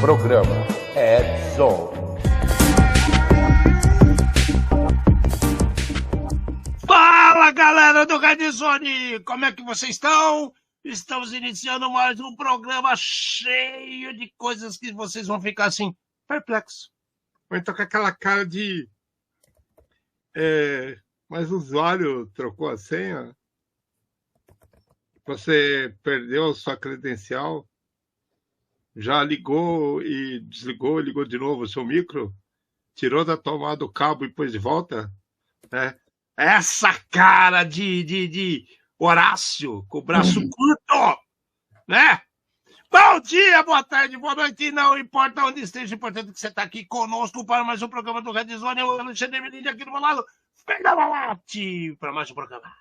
Programa Edson. Fala, galera do Redzone! Como é que vocês estão? Estamos iniciando mais um programa cheio de coisas que vocês vão ficar assim, perplexos. Ou então com aquela cara de... mas o usuário trocou a senha? Você perdeu a sua credencial? Já ligou e desligou, ligou de novo o seu micro? Tirou da tomada o cabo e pôs de volta? Né? Essa cara de Horácio, com o braço curto, né? Bom dia, boa tarde, boa noite, não importa onde esteja, importante que você está aqui conosco para mais um programa do Redzone. Eu, Alexandre Melinde, aqui do meu lado, Pedalate, para mais um programa.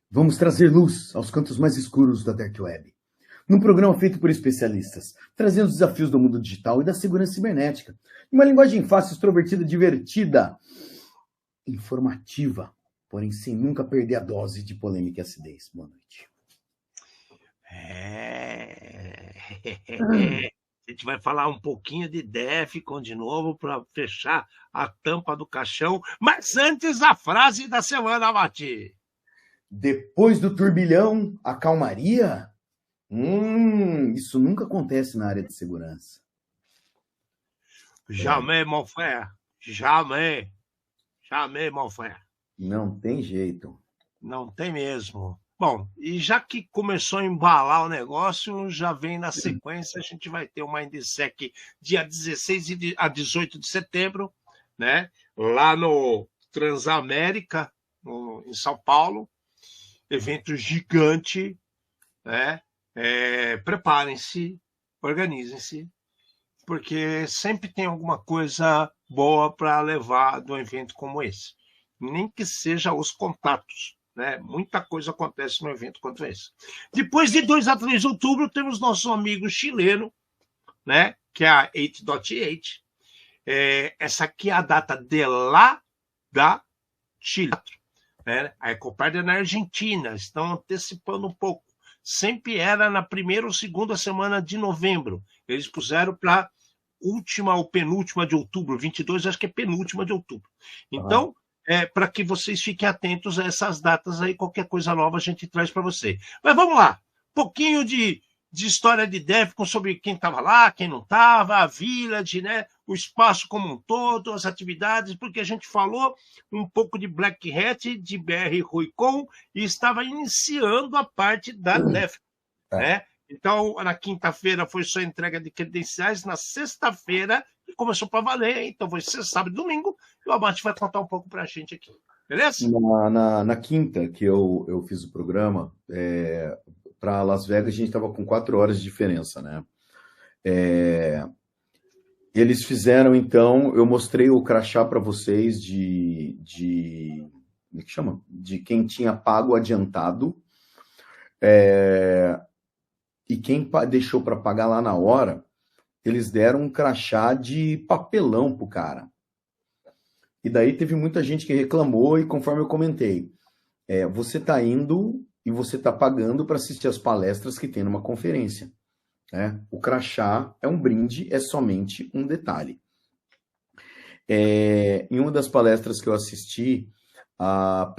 Vamos trazer luz aos cantos mais escuros da Dark Web. Num programa feito por especialistas, trazendo os desafios do mundo digital e da segurança cibernética. Em uma linguagem fácil, extrovertida, divertida, informativa, porém sem nunca perder a dose de polêmica e acidez. Boa noite. A gente vai falar um pouquinho de Defcon de novo para fechar a tampa do caixão, mas antes a frase da semana, Mati. Depois do turbilhão, a calmaria? Isso nunca acontece na área de segurança. Jamais, mon frère. Jamais. Jamais, mon frère. Não tem jeito. Não tem mesmo. Bom, e já que começou a embalar o negócio, já vem na sequência, a gente vai ter uma Indisec dia 16 a 18 de setembro, né? Lá no Transamérica, em São Paulo. Evento gigante, né? Preparem-se, organizem-se, porque sempre tem alguma coisa boa para levar de um evento como esse. Nem que seja os contatos, né? Muita coisa acontece no evento quanto esse. Depois de 2 a 3 de outubro, temos nosso amigo chileno, né? Que é a 8.8. Essa aqui é a data de lá da Chile. Né? A Ecopard é na Argentina, estão antecipando um pouco. Sempre era na primeira ou segunda semana de novembro. Eles puseram para última ou penúltima de outubro, 22, acho que é penúltima de outubro. Então, para que vocês fiquem atentos a essas datas aí, qualquer coisa nova a gente traz para você. Mas vamos lá, um pouquinho de história de Defcon, sobre quem estava lá, quem não estava, a Village, né? O espaço como um todo, as atividades, porque a gente falou um pouco de Black Hat, de BR Ruicon, e estava iniciando a parte da Defcon, né? Então, na quinta-feira foi só entrega de credenciais, na sexta-feira começou para valer, então vai ser sábado e domingo, e o Abate vai contar um pouco para a gente aqui, beleza? Na quinta que eu fiz o programa, para Las Vegas a gente estava com 4 horas de diferença, né? Eles fizeram, então, eu mostrei o crachá para vocês como é que chama? De quem tinha pago adiantado, e quem deixou para pagar lá na hora, eles deram um crachá de papelão pro cara. E daí teve muita gente que reclamou, e conforme eu comentei, você está indo e você está pagando para assistir as palestras que tem numa conferência. O crachá é um brinde, é somente um detalhe. Em uma das palestras que eu assisti, a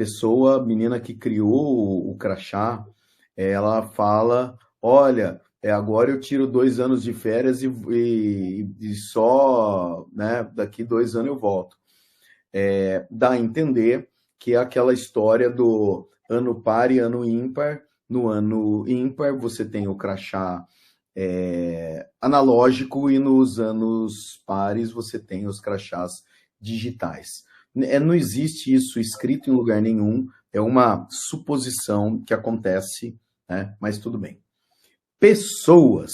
menina que criou o crachá, ela fala, olha, agora eu tiro 2 anos de férias e só, né, daqui 2 anos eu volto. Dá a entender que é aquela história do ano par e ano ímpar. No ano ímpar você tem o crachá analógico, e nos anos pares você tem os crachás digitais. Não existe isso escrito em lugar nenhum, é uma suposição que acontece, né? Mas tudo bem. Pessoas.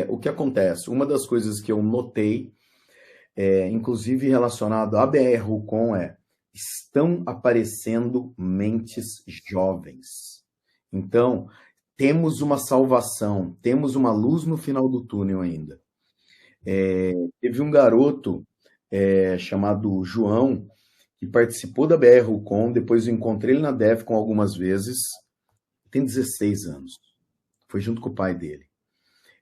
O que acontece? Uma das coisas que eu notei, inclusive relacionado à BR Rucon, estão aparecendo mentes jovens. Então, temos uma salvação, temos uma luz no final do túnel ainda. Teve um garoto chamado João, que participou da BR Rucon, depois eu encontrei ele na Defcon algumas vezes, tem 16 anos, foi junto com o pai dele.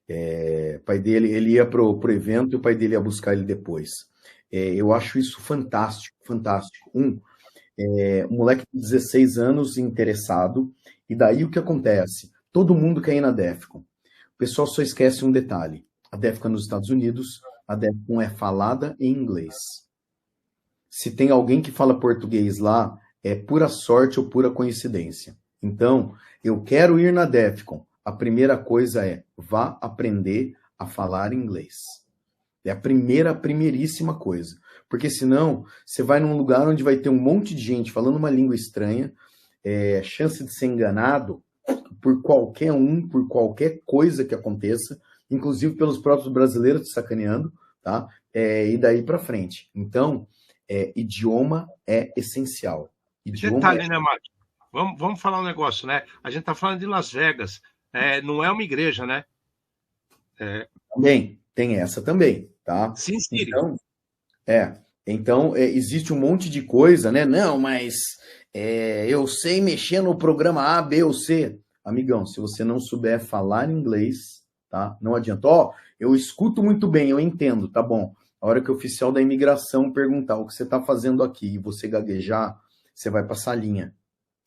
O pai dele, ele ia pro evento e o pai dele ia buscar ele depois. Eu acho isso fantástico, fantástico. Um moleque de 16 anos interessado, e daí o que acontece? Todo mundo quer ir na DEFCON. O pessoal só esquece um detalhe. A DEFCON é nos Estados Unidos, a DEFCON é falada em inglês. Se tem alguém que fala português lá, é pura sorte ou pura coincidência. Então, eu quero ir na DEFCON. A primeira coisa é, vá aprender a falar inglês. É a primeiríssima coisa. Porque senão, você vai num lugar onde vai ter um monte de gente falando uma língua estranha, chance de ser enganado por qualquer um, por qualquer coisa que aconteça, inclusive pelos próprios brasileiros te sacaneando, tá? E daí para frente. Então, idioma é essencial. Idioma Detalhe, né, Márcio? Vamos falar um negócio, né? A gente tá falando de Las Vegas, não é uma igreja, né? Também, tem essa também, tá? Sim, Siri. Então, existe um monte de coisa, né? Não, mas eu sei mexer no programa A, B ou C. Amigão, se você não souber falar inglês, tá? Não adianta. Eu escuto muito bem, eu entendo, tá bom. A hora que o oficial da imigração perguntar o que você está fazendo aqui e você gaguejar, você vai passar a linha.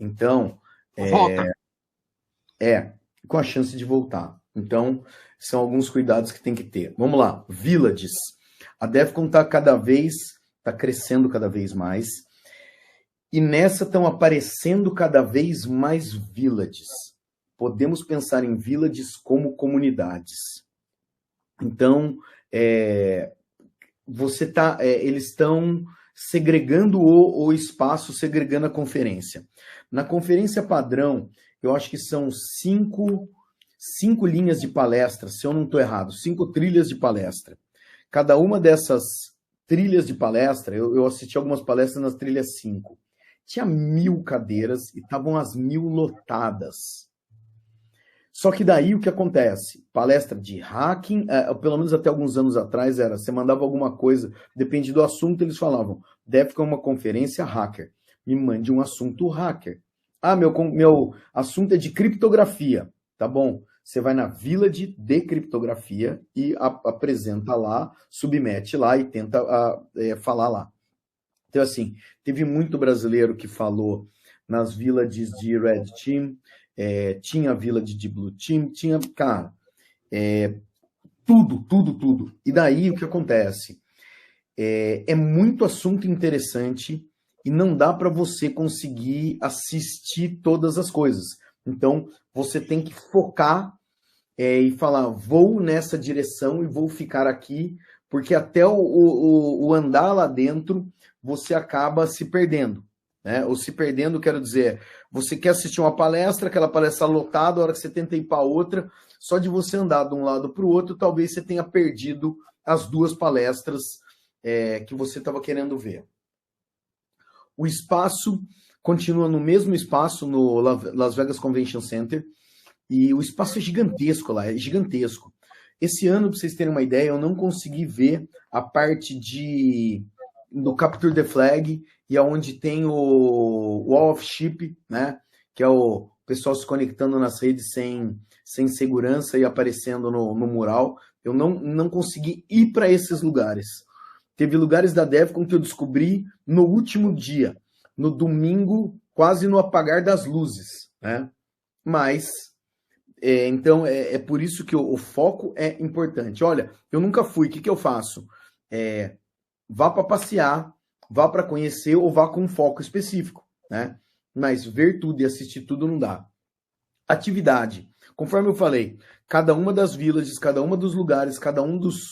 Então, Volta. Com a chance de voltar. Então, são alguns cuidados que tem que ter. Vamos lá, villages. A DEFCON está crescendo cada vez mais. E nessa estão aparecendo cada vez mais villages. Podemos pensar em villages como comunidades. Então, eles estão segregando o espaço, segregando a conferência. Na conferência padrão, eu acho que são cinco linhas de palestra, se eu não estou errado, 5 trilhas de palestra. Cada uma dessas trilhas de palestra, eu assisti algumas palestras nas trilhas 5. Tinha 1000 cadeiras e estavam as 1000 lotadas. Só que daí o que acontece? Palestra de hacking, pelo menos até alguns anos atrás você mandava alguma coisa, depende do assunto, eles falavam, DEFCON é uma conferência hacker, me mande um assunto hacker. Meu assunto é de criptografia, tá bom? Você vai na Village de criptografia e apresenta lá, submete lá e tenta falar lá. Então, assim, teve muito brasileiro que falou nas villages de Red Team, tinha a village de Blue Team, tinha, cara, tudo. E daí o que acontece? É muito assunto interessante e não dá para você conseguir assistir todas as coisas. Então, você tem que focar e falar, vou nessa direção e vou ficar aqui, porque até o andar lá dentro, você acaba se perdendo. Né? Ou se perdendo, quero dizer, você quer assistir uma palestra, aquela palestra lotada, a hora que você tenta ir para outra, só de você andar de um lado para o outro, talvez você tenha perdido as 2 palestras que você estava querendo ver. O espaço continua no mesmo espaço, no Las Vegas Convention Center, e o espaço é gigantesco lá, é gigantesco. Esse ano, para vocês terem uma ideia, eu não consegui ver a parte do Capture the Flag e aonde tem o Wall of Ship, né? Que é o pessoal se conectando nas redes sem segurança e aparecendo no mural. Eu não consegui ir para esses lugares. Teve lugares da DEFCON que eu descobri no último dia, no domingo, quase no apagar das luzes, né? Mas, então, é por isso que o foco é importante. Olha, eu nunca fui, o que eu faço? Vá para passear, vá para conhecer ou vá com um foco específico, né? Mas ver tudo e assistir tudo não dá. Atividade. Conforme eu falei, cada uma das villages, cada uma dos lugares,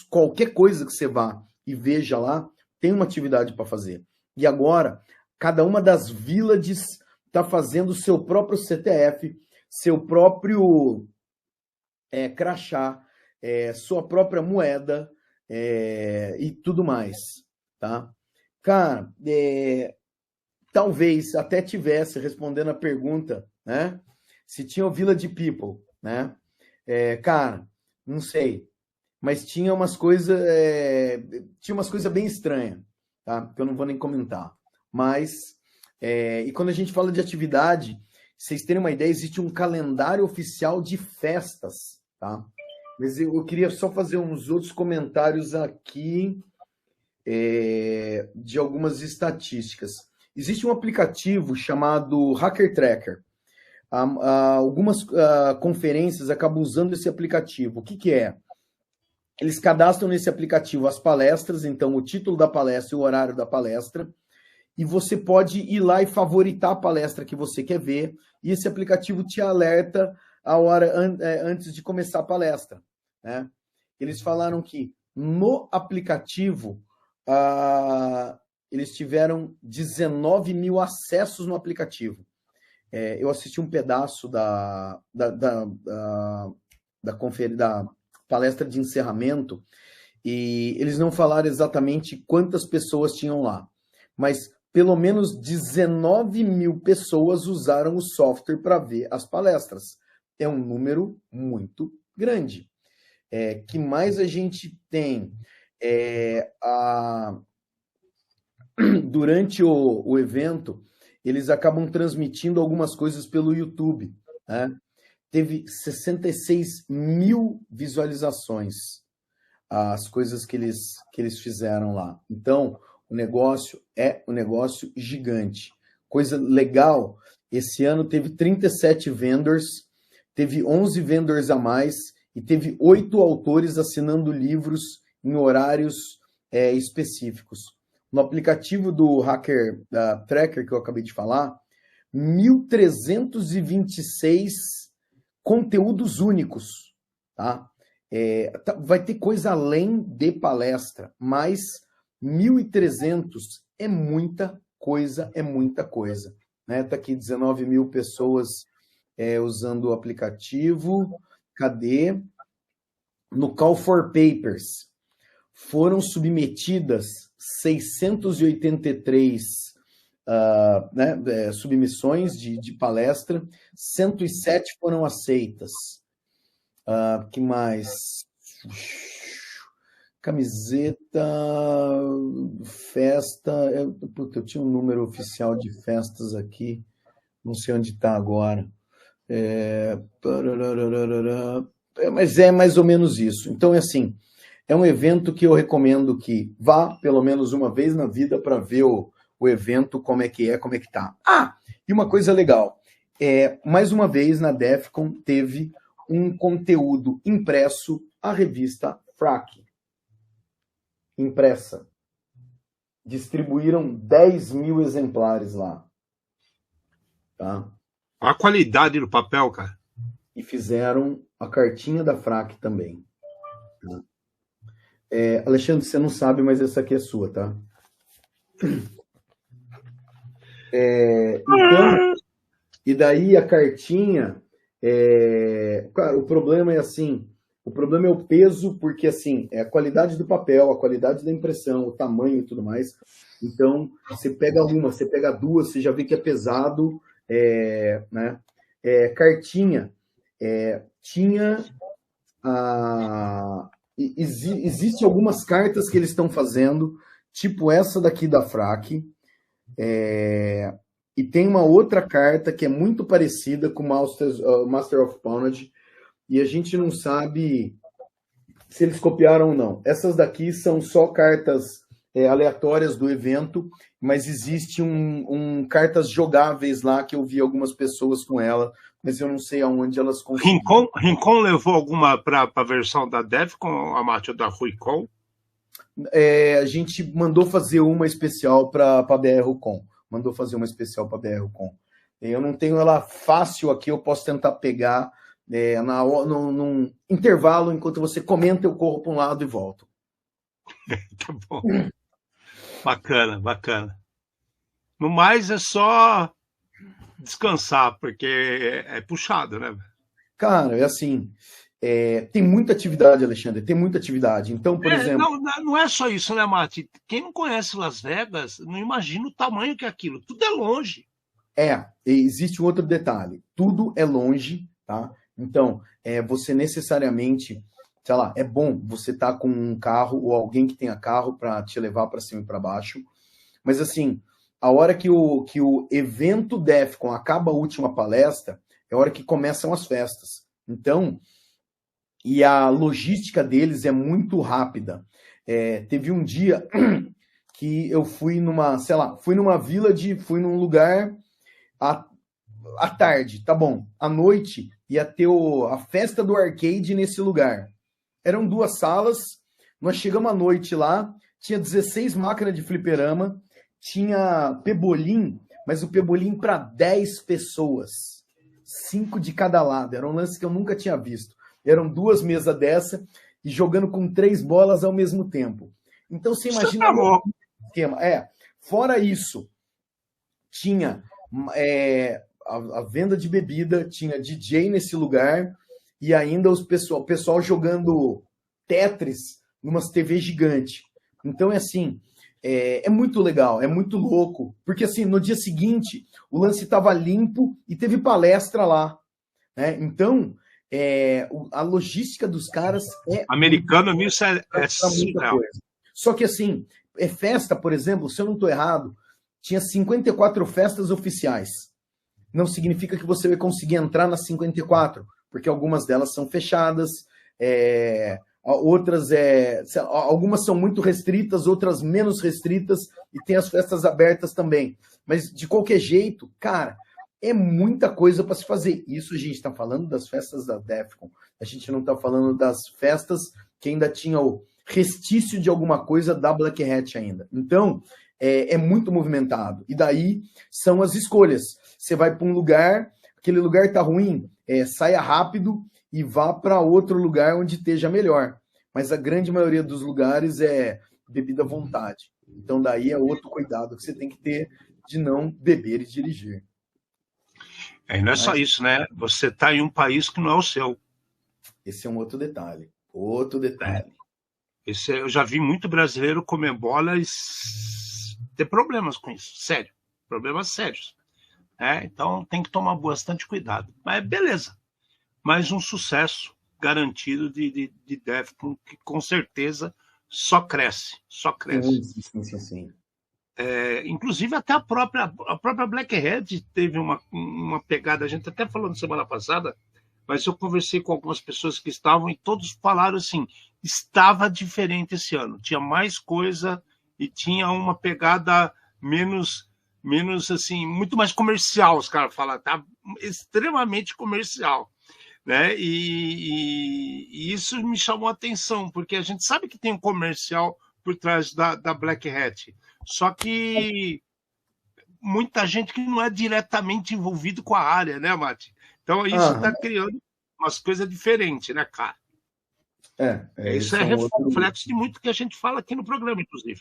qualquer coisa que você vá e veja lá, tem uma atividade para fazer. E agora, cada uma das villages está fazendo o seu próprio CTF, seu próprio crachá, sua própria moeda e tudo mais, tá? Cara, talvez até tivesse, respondendo a pergunta, né? Se tinha o Village People, né? Cara, não sei. Mas tinha umas coisas bem estranhas, tá? Que eu não vou nem comentar. Mas, e quando a gente fala de atividade, vocês terem uma ideia, existe um calendário oficial de festas, tá? Mas eu queria só fazer uns outros comentários aqui de algumas estatísticas. Existe um aplicativo chamado Hacker Tracker. Algumas conferências acabam usando esse aplicativo. O que é? Eles cadastram nesse aplicativo as palestras, então o título da palestra e o horário da palestra, e você pode ir lá e favoritar a palestra que você quer ver, e esse aplicativo te alerta a hora antes de começar a palestra, né? Eles falaram que no aplicativo eles tiveram 19 mil acessos no aplicativo. Eu assisti um pedaço da palestra de encerramento, e eles não falaram exatamente quantas pessoas tinham lá, mas pelo menos 19 mil pessoas usaram o software para ver as palestras. É um número muito grande. Que mais a gente tem? Durante o evento, eles acabam transmitindo algumas coisas pelo YouTube, né? Teve 66 mil visualizações as coisas que eles fizeram lá. Então, o negócio é um negócio gigante. Coisa legal, esse ano teve 37 vendors, teve 11 vendors a mais e teve 8 autores assinando livros em horários específicos. No aplicativo do Hacker Tracker, que eu acabei de falar, 1.326 conteúdos únicos, tá? Vai ter coisa além de palestra, mas 1.300 é muita coisa, né? Tá aqui 19 mil pessoas usando o aplicativo. Cadê? No Call for Papers, foram submetidas 683 submissões de palestra, 107 foram aceitas. Que mais? Camiseta, festa. Eu tinha um número oficial de festas aqui, não sei onde está agora. Mas é mais ou menos isso. Então, assim, é um evento que eu recomendo que vá pelo menos uma vez na vida para ver o evento, como é que tá. E uma coisa legal, mais uma vez na DEFCON teve um conteúdo impresso, a revista Frack, impressa. Distribuíram 10 mil exemplares lá. Tá? Olha a qualidade do papel, cara. E fizeram a cartinha da Frack também. Tá? Alexandre, você não sabe, mas essa aqui é sua, tá? Então, e daí a cartinha, cara, o problema é assim, o problema é o peso, porque assim, é a qualidade do papel, a qualidade da impressão, o tamanho e tudo mais. Então, você pega uma, você pega duas, você já vê que é pesado, né? Cartinha, tinha existem algumas cartas que eles estão fazendo, tipo essa daqui da Frack, e tem uma outra carta que é muito parecida com Master of Poundage, e a gente não sabe se eles copiaram ou não. Essas daqui são só cartas aleatórias do evento, mas existe cartas jogáveis lá que eu vi algumas pessoas com ela, mas eu não sei aonde elas conseguiram. Rincon levou alguma para a versão da DEFCON, a Márcia, da Ruicon? A gente mandou fazer uma especial para a BR-Com. Mandou fazer uma especial para a BR-Com. Eu não tenho ela fácil aqui, eu posso tentar pegar num intervalo, enquanto você comenta, eu corro para um lado e volto. Tá bom. Bacana, bacana. No mais, é só descansar, porque é puxado, né? Cara, é assim, tem muita atividade, Alexandre, tem muita atividade. Então, por exemplo... Não é só isso, né, Mati? Quem não conhece Las Vegas não imagina o tamanho que é aquilo. Tudo é longe. Existe um outro detalhe. Tudo é longe, tá? Então, você necessariamente, sei lá, é bom você estar com um carro ou alguém que tenha carro para te levar para cima e para baixo. Mas, assim, a hora que o evento DEFCON acaba a última palestra, é a hora que começam as festas. Então, e a logística deles é muito rápida. Teve um dia que eu fui numa, sei lá, fui fui num lugar à tarde, tá bom. À noite ia ter a festa do arcade nesse lugar. Eram 2 salas, nós chegamos à noite lá, tinha 16 máquinas de fliperama, tinha pebolim, mas o pebolim para 10 pessoas. 5 de cada lado. Era um lance que eu nunca tinha visto. Eram 2 mesas dessa e jogando com 3 bolas ao mesmo tempo. Então você imagina o esquema. Fora isso, tinha a venda de bebida, tinha DJ nesse lugar e ainda o pessoal jogando Tetris numas TV gigante. Então é assim, é muito legal, é muito louco, porque assim, no dia seguinte o lance estava limpo e teve palestra lá, né? Então a logística dos caras americano nisso é muita coisa. Só que assim, festa, por exemplo, se eu não estou errado, tinha 54 festas oficiais. Não significa que você vai conseguir entrar nas 54, porque algumas delas são fechadas, outras algumas são muito restritas, outras menos restritas, e tem as festas abertas também. Mas de qualquer jeito, cara, é muita coisa para se fazer. Isso a gente está falando das festas da Defcon. A gente não está falando das festas que ainda tinha o restício de alguma coisa da Black Hat ainda. Então, é muito movimentado. E daí são as escolhas. Você vai para um lugar, aquele lugar está ruim, saia rápido e vá para outro lugar onde esteja melhor. Mas a grande maioria dos lugares é bebida à vontade. Então daí é outro cuidado que você tem que ter de não beber e dirigir. E não é só isso, né? Você está em um país que não é o seu. Esse é um outro detalhe. Outro detalhe. Eu já vi muito brasileiro comer bola e ter problemas com isso. Sério. Problemas sérios. Então tem que tomar bastante cuidado. Mas beleza. Mais um sucesso garantido de Defcon, que com certeza só cresce. Só cresce. Sim. Inclusive até a própria Black Hat teve uma pegada, a gente até falou na semana passada, mas eu conversei com algumas pessoas que estavam e todos falaram assim, estava diferente esse ano, tinha mais coisa e tinha uma pegada menos assim, muito mais comercial, os caras falam, tá extremamente comercial, né? E isso me chamou a atenção, porque a gente sabe que tem um comercial por trás da Black Hat, só que muita gente que não é diretamente envolvido com a área, né, Mati? Então isso está criando umas coisas diferentes, né, cara? Isso é reflexo de muito que a gente fala aqui no programa, inclusive.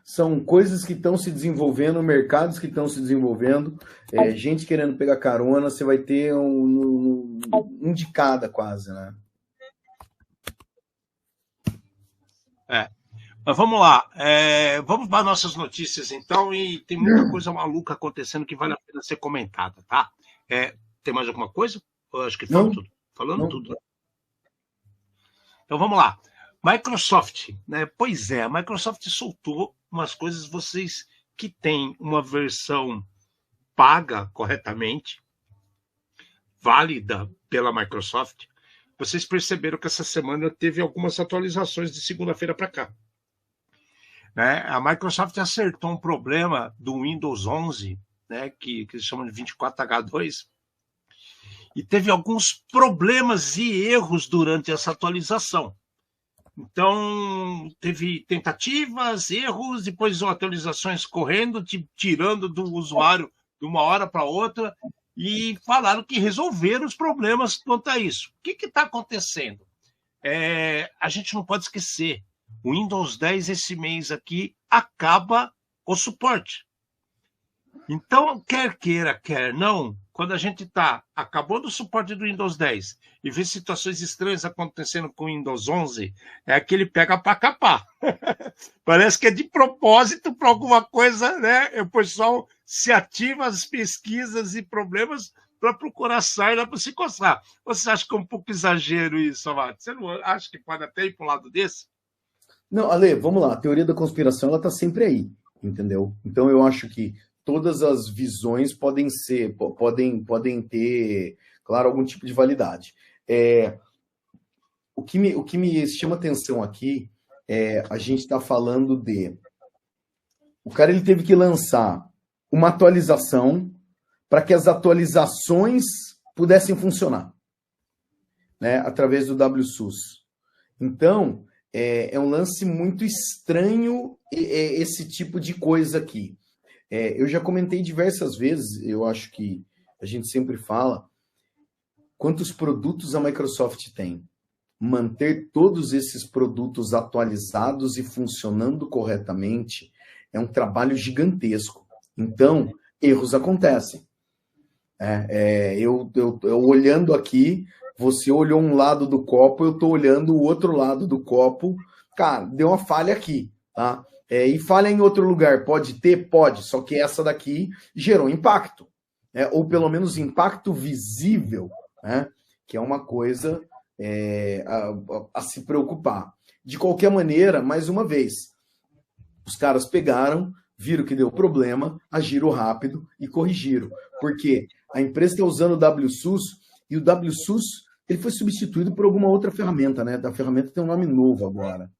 São coisas que estão se desenvolvendo, mercados que estão se desenvolvendo, gente querendo pegar carona, você vai ter um de cada quase, né? Mas vamos lá, vamos para nossas notícias então, e tem muita coisa maluca acontecendo que vale a pena ser comentada, tá? Tem mais alguma coisa? Eu acho que falando tudo. Falando tudo. Né? Então vamos lá. Microsoft, né? Pois é, a Microsoft soltou umas coisas, vocês que têm uma versão paga corretamente, válida pela Microsoft, vocês perceberam que essa semana teve algumas atualizações de segunda-feira para cá. Né? A Microsoft acertou um problema do Windows 11, né, que eles chamam de 24H2, e teve alguns problemas e erros durante essa atualização. Então, teve tentativas, erros, depois atualizações correndo, tirando do usuário de uma hora para outra, e falaram que resolveram os problemas quanto a isso. O que está acontecendo? A gente não pode esquecer, o Windows 10 esse mês aqui acaba o suporte. Então, quer queira, quer não, quando a gente está acabando o suporte do Windows 10 e vê situações estranhas acontecendo com o Windows 11, é que ele pega para capar. Parece que é de propósito para alguma coisa, né? O pessoal se ativa as pesquisas e problemas para procurar sair para se coçar. Você acha que é um pouco exagero isso, Amado? Você não acha que pode até ir para um lado desse? Não, Ale, vamos lá. A teoria da conspiração ela está sempre aí, entendeu? Então eu acho que todas as visões podem ter, claro, algum tipo de validade. O que me chama atenção aqui a gente está falando o cara ele teve que lançar uma atualização para que as atualizações pudessem funcionar, né, através do WSUS. Então, é um lance muito estranho esse tipo de coisa aqui. Eu já comentei diversas vezes, eu acho que a gente sempre fala, quantos produtos a Microsoft tem. Manter todos esses produtos atualizados e funcionando corretamente é um trabalho gigantesco. Então, erros acontecem. Eu olhando aqui, você olhou um lado do copo, eu estou olhando o outro lado do copo. Cara, deu uma falha aqui, tá? E falha em outro lugar, pode ter? Pode, só que essa daqui gerou impacto, ou pelo menos impacto visível, né? Que é uma coisa a se preocupar. De qualquer maneira, mais uma vez, os caras pegaram, viram que deu problema, agiram rápido e corrigiram. Porque a empresa está usando o WSUS e o WSUS ele foi substituído por alguma outra ferramenta, né? A ferramenta tem um nome novo agora.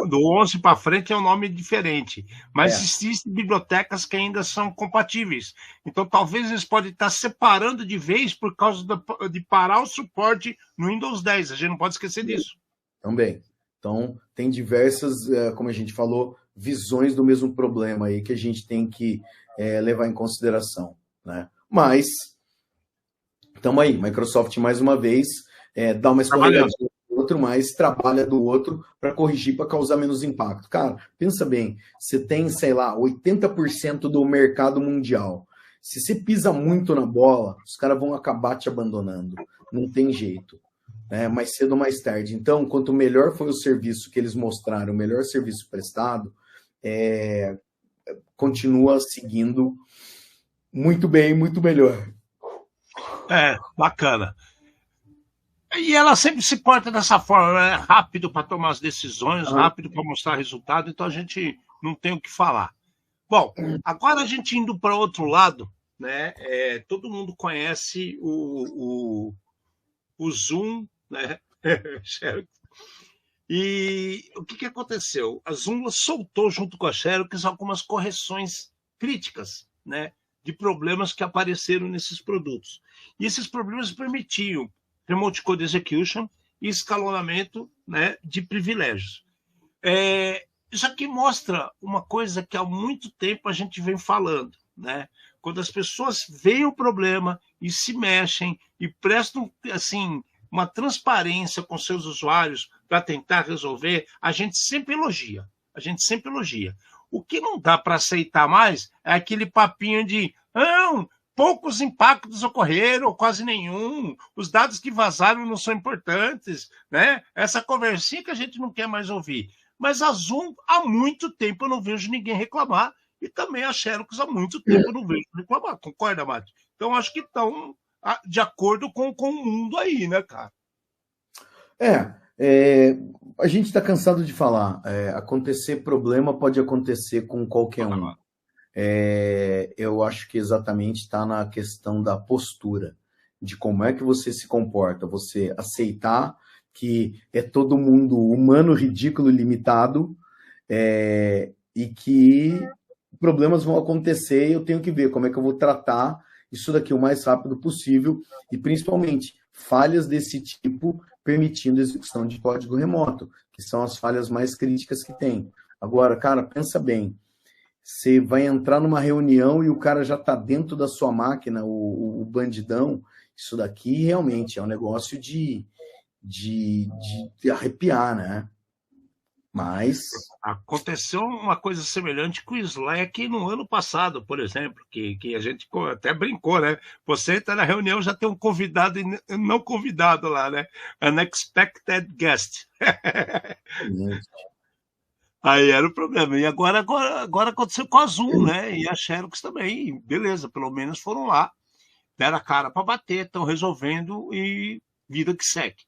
Do 11 para frente é um nome diferente, mas existem bibliotecas que ainda são compatíveis. Então, talvez eles podem estar separando de vez por causa de parar o suporte no Windows 10. A gente não pode esquecer disso. Também. Então, tem diversas, como a gente falou, visões do mesmo problema aí que a gente tem que levar em consideração, né? Mas, estamos aí. Microsoft, mais uma vez, dá uma escorregadinha do outro, mas trabalha do outro para corrigir, para causar menos impacto. Cara, pensa bem, você tem, sei lá, 80% do mercado mundial. Se você pisa muito na bola, os caras vão acabar te abandonando. Não tem jeito. Mais cedo ou mais tarde. Então, quanto melhor foi o serviço que eles mostraram, o melhor serviço prestado, continua seguindo muito bem, muito melhor. Bacana. E ela sempre se porta dessa forma, né? Rápido para tomar as decisões, rápido para mostrar resultado, então a gente não tem o que falar. Bom, agora a gente indo para outro lado, né? Todo mundo conhece o Zoom, né? E o que aconteceu? A Zoom soltou junto com a Xerox algumas correções críticas, né? De problemas que apareceram nesses produtos. E esses problemas permitiam Remote Code Execution e escalonamento, né, de privilégios. Isso aqui mostra uma coisa que há muito tempo a gente vem falando, né? Quando as pessoas veem o problema e se mexem e prestam assim, uma transparência com seus usuários para tentar resolver, a gente sempre elogia. O que não dá para aceitar mais é aquele papinho de poucos impactos ocorreram, ou quase nenhum, os dados que vazaram não são importantes, né? Essa conversinha que a gente não quer mais ouvir. Mas a Zoom, há muito tempo eu não vejo ninguém reclamar, e também a Xerox há muito tempo eu não vejo reclamar. Concorda, Mati? Então, acho que estão de acordo com o mundo aí, né, cara? A gente está cansado de falar. Acontecer problema pode acontecer com qualquer um. Eu acho que exatamente está na questão da postura, de como é que você se comporta, você aceitar que é todo mundo humano, ridículo, limitado, e que problemas vão acontecer e eu tenho que ver como é que eu vou tratar isso daqui o mais rápido possível e, principalmente, falhas desse tipo permitindo a execução de código remoto, que são as falhas mais críticas que tem. Agora, cara, pensa bem, você vai entrar numa reunião e o cara já está dentro da sua máquina, o bandidão. Isso daqui realmente é um negócio de arrepiar, né? Mas aconteceu uma coisa semelhante com o Slack no ano passado, por exemplo, que a gente até brincou, né? Você está na reunião, já tem um convidado e não convidado lá, né? Unexpected guest. Aí era o problema. E agora aconteceu com a Zoom, né? E a Xerox também. Beleza, pelo menos foram lá, deram a cara para bater, estão resolvendo e vida que segue.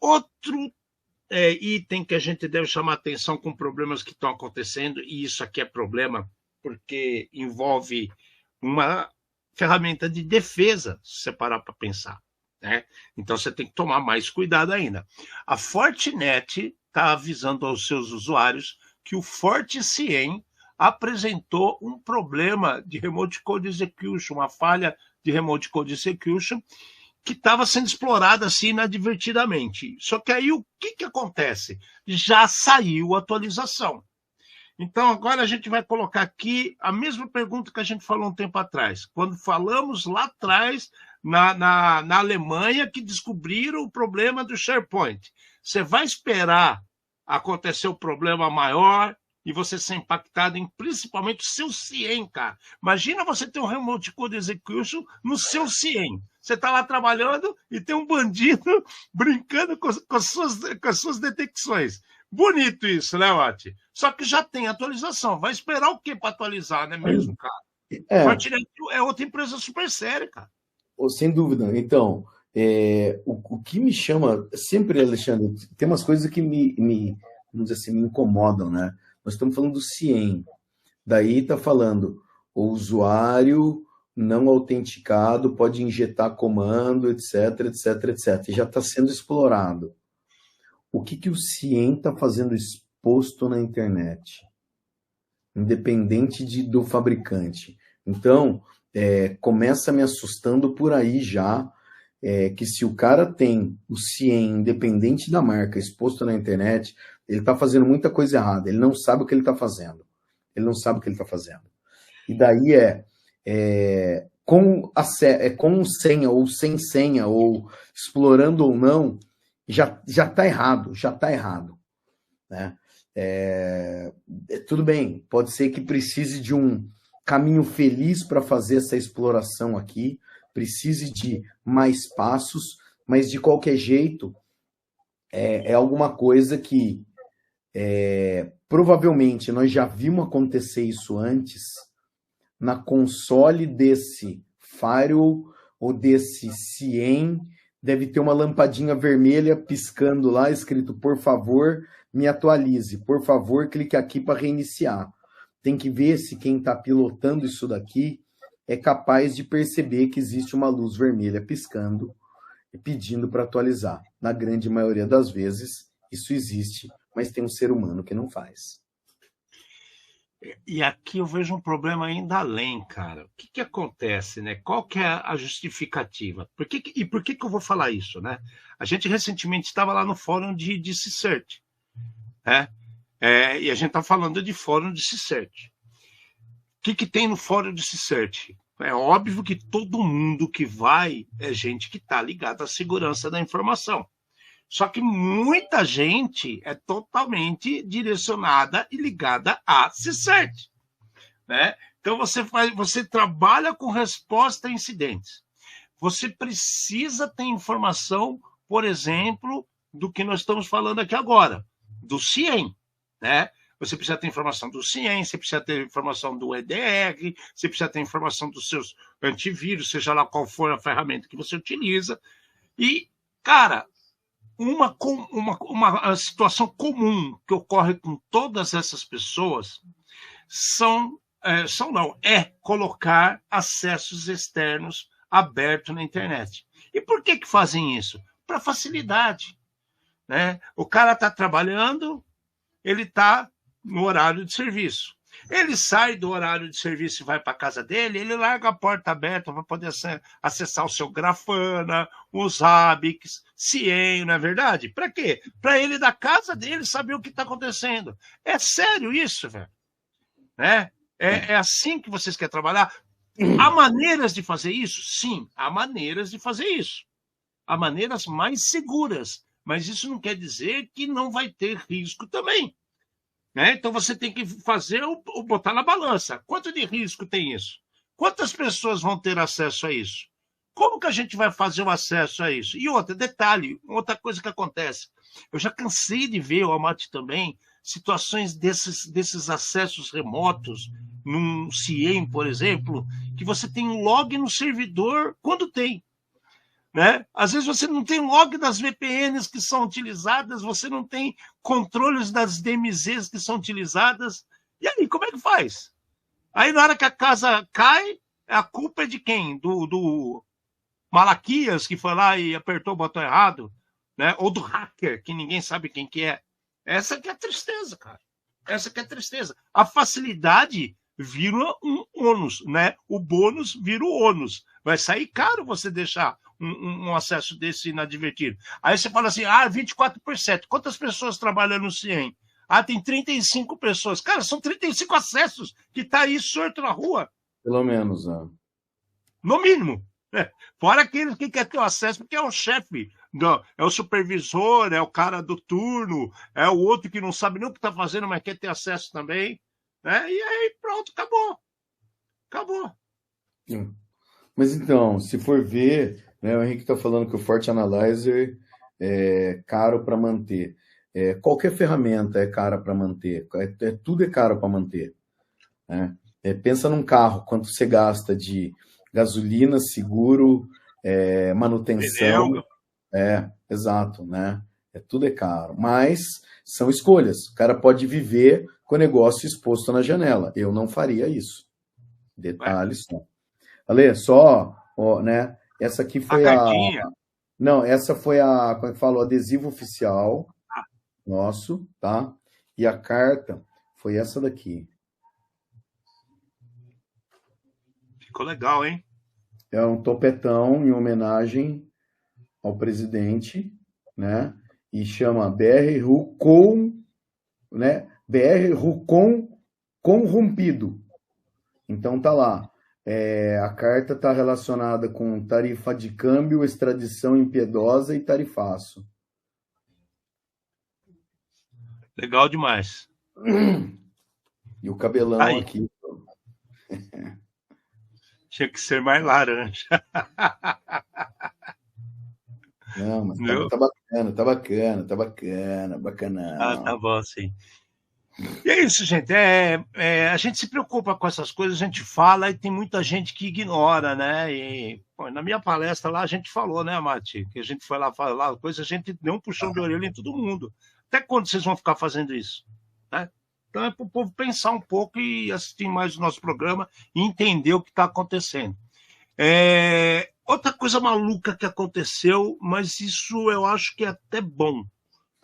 Outro item que a gente deve chamar atenção com problemas que estão acontecendo, e isso aqui é problema porque envolve uma ferramenta de defesa, se você parar para pensar, né? Então você tem que tomar mais cuidado ainda. A Fortinet está avisando aos seus usuários que o FortiCIEM apresentou um problema de Remote Code Execution, uma falha de Remote Code Execution, que estava sendo explorada assim inadvertidamente. Só que aí o que acontece? Já saiu a atualização. Então agora a gente vai colocar aqui a mesma pergunta que a gente falou um tempo atrás. Quando falamos lá atrás, na Alemanha, que descobriram o problema do SharePoint. Você vai esperar acontecer o problema maior e você ser impactado em principalmente o seu CIEM, cara. Imagina você ter um Remote Code Execution no seu CIEM. Você está lá trabalhando e tem um bandido brincando com as suas detecções. Bonito isso, né, Watt? Só que já tem atualização. Vai esperar o quê para atualizar, não é mesmo, cara? Fortinet é outra empresa super séria, cara. Sem dúvida. Então, o que me chama sempre, Alexandre, tem umas coisas que vamos dizer assim, me incomodam, né? Nós estamos falando do CIEM. Daí está falando o usuário não autenticado pode injetar comando, etc, etc, etc. E já está sendo explorado. O que o CIEM está fazendo exposto na internet? Independente do fabricante. Então, começa me assustando por aí já, que se o cara tem o CIEM, independente da marca, exposto na internet, ele está fazendo muita coisa errada. Ele não sabe o que ele está fazendo. Ele não sabe o que ele está fazendo. E daí com senha ou sem senha, ou explorando ou não, já está errado, já está errado. Né? Tudo bem, pode ser que precise de um caminho feliz para fazer essa exploração aqui, precise de mais passos, mas de qualquer jeito é alguma coisa que provavelmente nós já vimos acontecer isso antes na console desse firewall ou desse CIEM. Deve ter uma lampadinha vermelha piscando lá, escrito, por favor, me atualize, por favor, clique aqui para reiniciar. Tem que ver se quem está pilotando isso daqui é capaz de perceber que existe uma luz vermelha piscando e pedindo para atualizar. Na grande maioria das vezes, isso existe, mas tem um ser humano que não faz. E aqui eu vejo um problema ainda além, cara. O que acontece, né? Qual que é a justificativa? Por que eu vou falar isso, né? A gente recentemente estava lá no fórum de CSIRT, né? E a gente está falando de fórum de CSIRT. O que tem no fórum de CSIRT? É óbvio que todo mundo que vai é gente que está ligada à segurança da informação. Só que muita gente é totalmente direcionada e ligada a CSIRT, né? Então você trabalha com resposta a incidentes. Você precisa ter informação, por exemplo, do que nós estamos falando aqui agora, do CIEM, né? Você precisa ter informação do CIEM, você precisa ter informação do EDR, você precisa ter informação dos seus antivírus, seja lá qual for a ferramenta que você utiliza. E, cara, uma situação comum que ocorre com todas essas pessoas é colocar acessos externos abertos na internet. E por que fazem isso? Para facilidade, né? O cara está trabalhando, ele está no horário de serviço. Ele sai do horário de serviço e vai para a casa dele, ele larga a porta aberta para poder acessar o seu Grafana, os Zabbix, CIEM, não é verdade? Para quê? Para ele da casa dele saber o que está acontecendo. É sério isso, velho? Né? É assim que vocês querem trabalhar? Há maneiras de fazer isso? Sim, há maneiras de fazer isso. Há maneiras mais seguras, mas isso não quer dizer que não vai ter risco também. Né? Então você tem que botar na balança. Quanto de risco tem isso? Quantas pessoas vão ter acesso a isso? Como que a gente vai fazer o acesso a isso? E outro detalhe, outra coisa que acontece. Eu já cansei de ver, o Amati também, situações desses acessos remotos, num CIEM, por exemplo, que você tem um log no servidor quando tem. Né? Às vezes você não tem log das VPNs que são utilizadas, você não tem controles das DMZs que são utilizadas. E aí, como é que faz? Aí na hora que a casa cai, a culpa é de quem? Do Malaquias, que foi lá e apertou o botão errado, né? Ou do hacker, que ninguém sabe quem que é. Essa que é a tristeza, cara. Essa que é a tristeza. A facilidade vira um ônus, né? O bônus vira o ônus. Vai sair caro você deixar um acesso desse inadvertido. Aí você fala assim, 24%. Quantas pessoas trabalham no CIEM? Tem 35 pessoas. Cara, são 35 acessos que tá aí sorto na rua. Pelo menos, né? No mínimo. Fora aqueles que quer ter o acesso, porque é o chefe, é o supervisor, é o cara do turno, é o outro que não sabe nem o que está fazendo, mas quer ter acesso também. Né? E aí, pronto, acabou. Acabou. Mas então, se for ver, né, o Henrique está falando que o Forte Analyzer é caro para manter. Qualquer ferramenta é cara para manter. Tudo é caro para manter. Né? Pensa num carro, quanto você gasta de gasolina, seguro, manutenção. Exato, né? Tudo é caro. Mas são escolhas. O cara pode viver com o negócio exposto na janela. Eu não faria isso. Detalhe só. Ale, só, né? Essa aqui foi Não, essa foi como é que fala? O adesivo oficial nosso, tá? E a carta foi essa daqui. Ficou legal, hein? É um topetão em homenagem ao presidente, né? E chama BR Rucon, né? BR Rucon corrompido. Então tá lá. A carta está relacionada com tarifa de câmbio, extradição impiedosa e tarifaço. Legal demais. E o cabelão aqui. Tinha que ser mais laranja. Não, mas tá bacana. Tá bom, sim. E é isso, gente. A gente se preocupa com essas coisas, a gente fala e tem muita gente que ignora, né? E na minha palestra lá a gente falou, né, Mati? Que a gente foi lá falar coisa, a gente deu um puxão de orelha em todo mundo. Até quando vocês vão ficar fazendo isso? Né? Então é para o povo pensar um pouco e assistir mais o nosso programa e entender o que está acontecendo. Outra coisa maluca que aconteceu, mas isso eu acho que é até bom.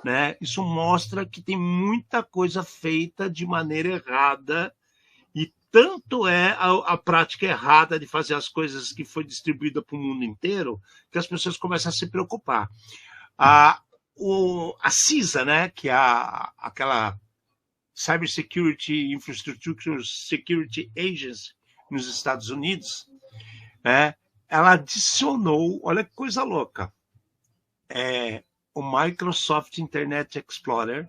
Né? Isso mostra que tem muita coisa feita de maneira errada e tanto é a prática errada de fazer as coisas que foi distribuída para o mundo inteiro que as pessoas começam a se preocupar. A CISA, né, que é aquela Cyber Security Infrastructure Security Agency nos Estados Unidos, né, ela adicionou, olha que coisa louca, o Microsoft Internet Explorer,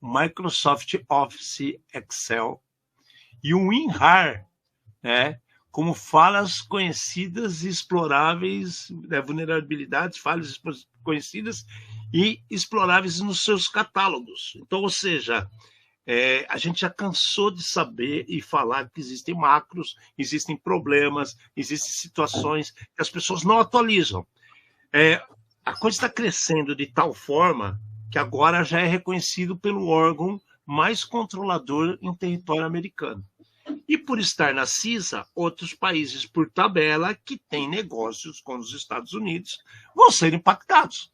o Microsoft Office Excel e o WinRAR, né, como falhas conhecidas e exploráveis, vulnerabilidades, falhas conhecidas e exploráveis nos seus catálogos. Então, ou seja, a gente já cansou de saber e falar que existem macros, existem problemas, existem situações que as pessoas não atualizam. A coisa está crescendo de tal forma que agora já é reconhecido pelo órgão mais controlador em território americano. E por estar na CISA, outros países, por tabela, que têm negócios com os Estados Unidos, vão ser impactados.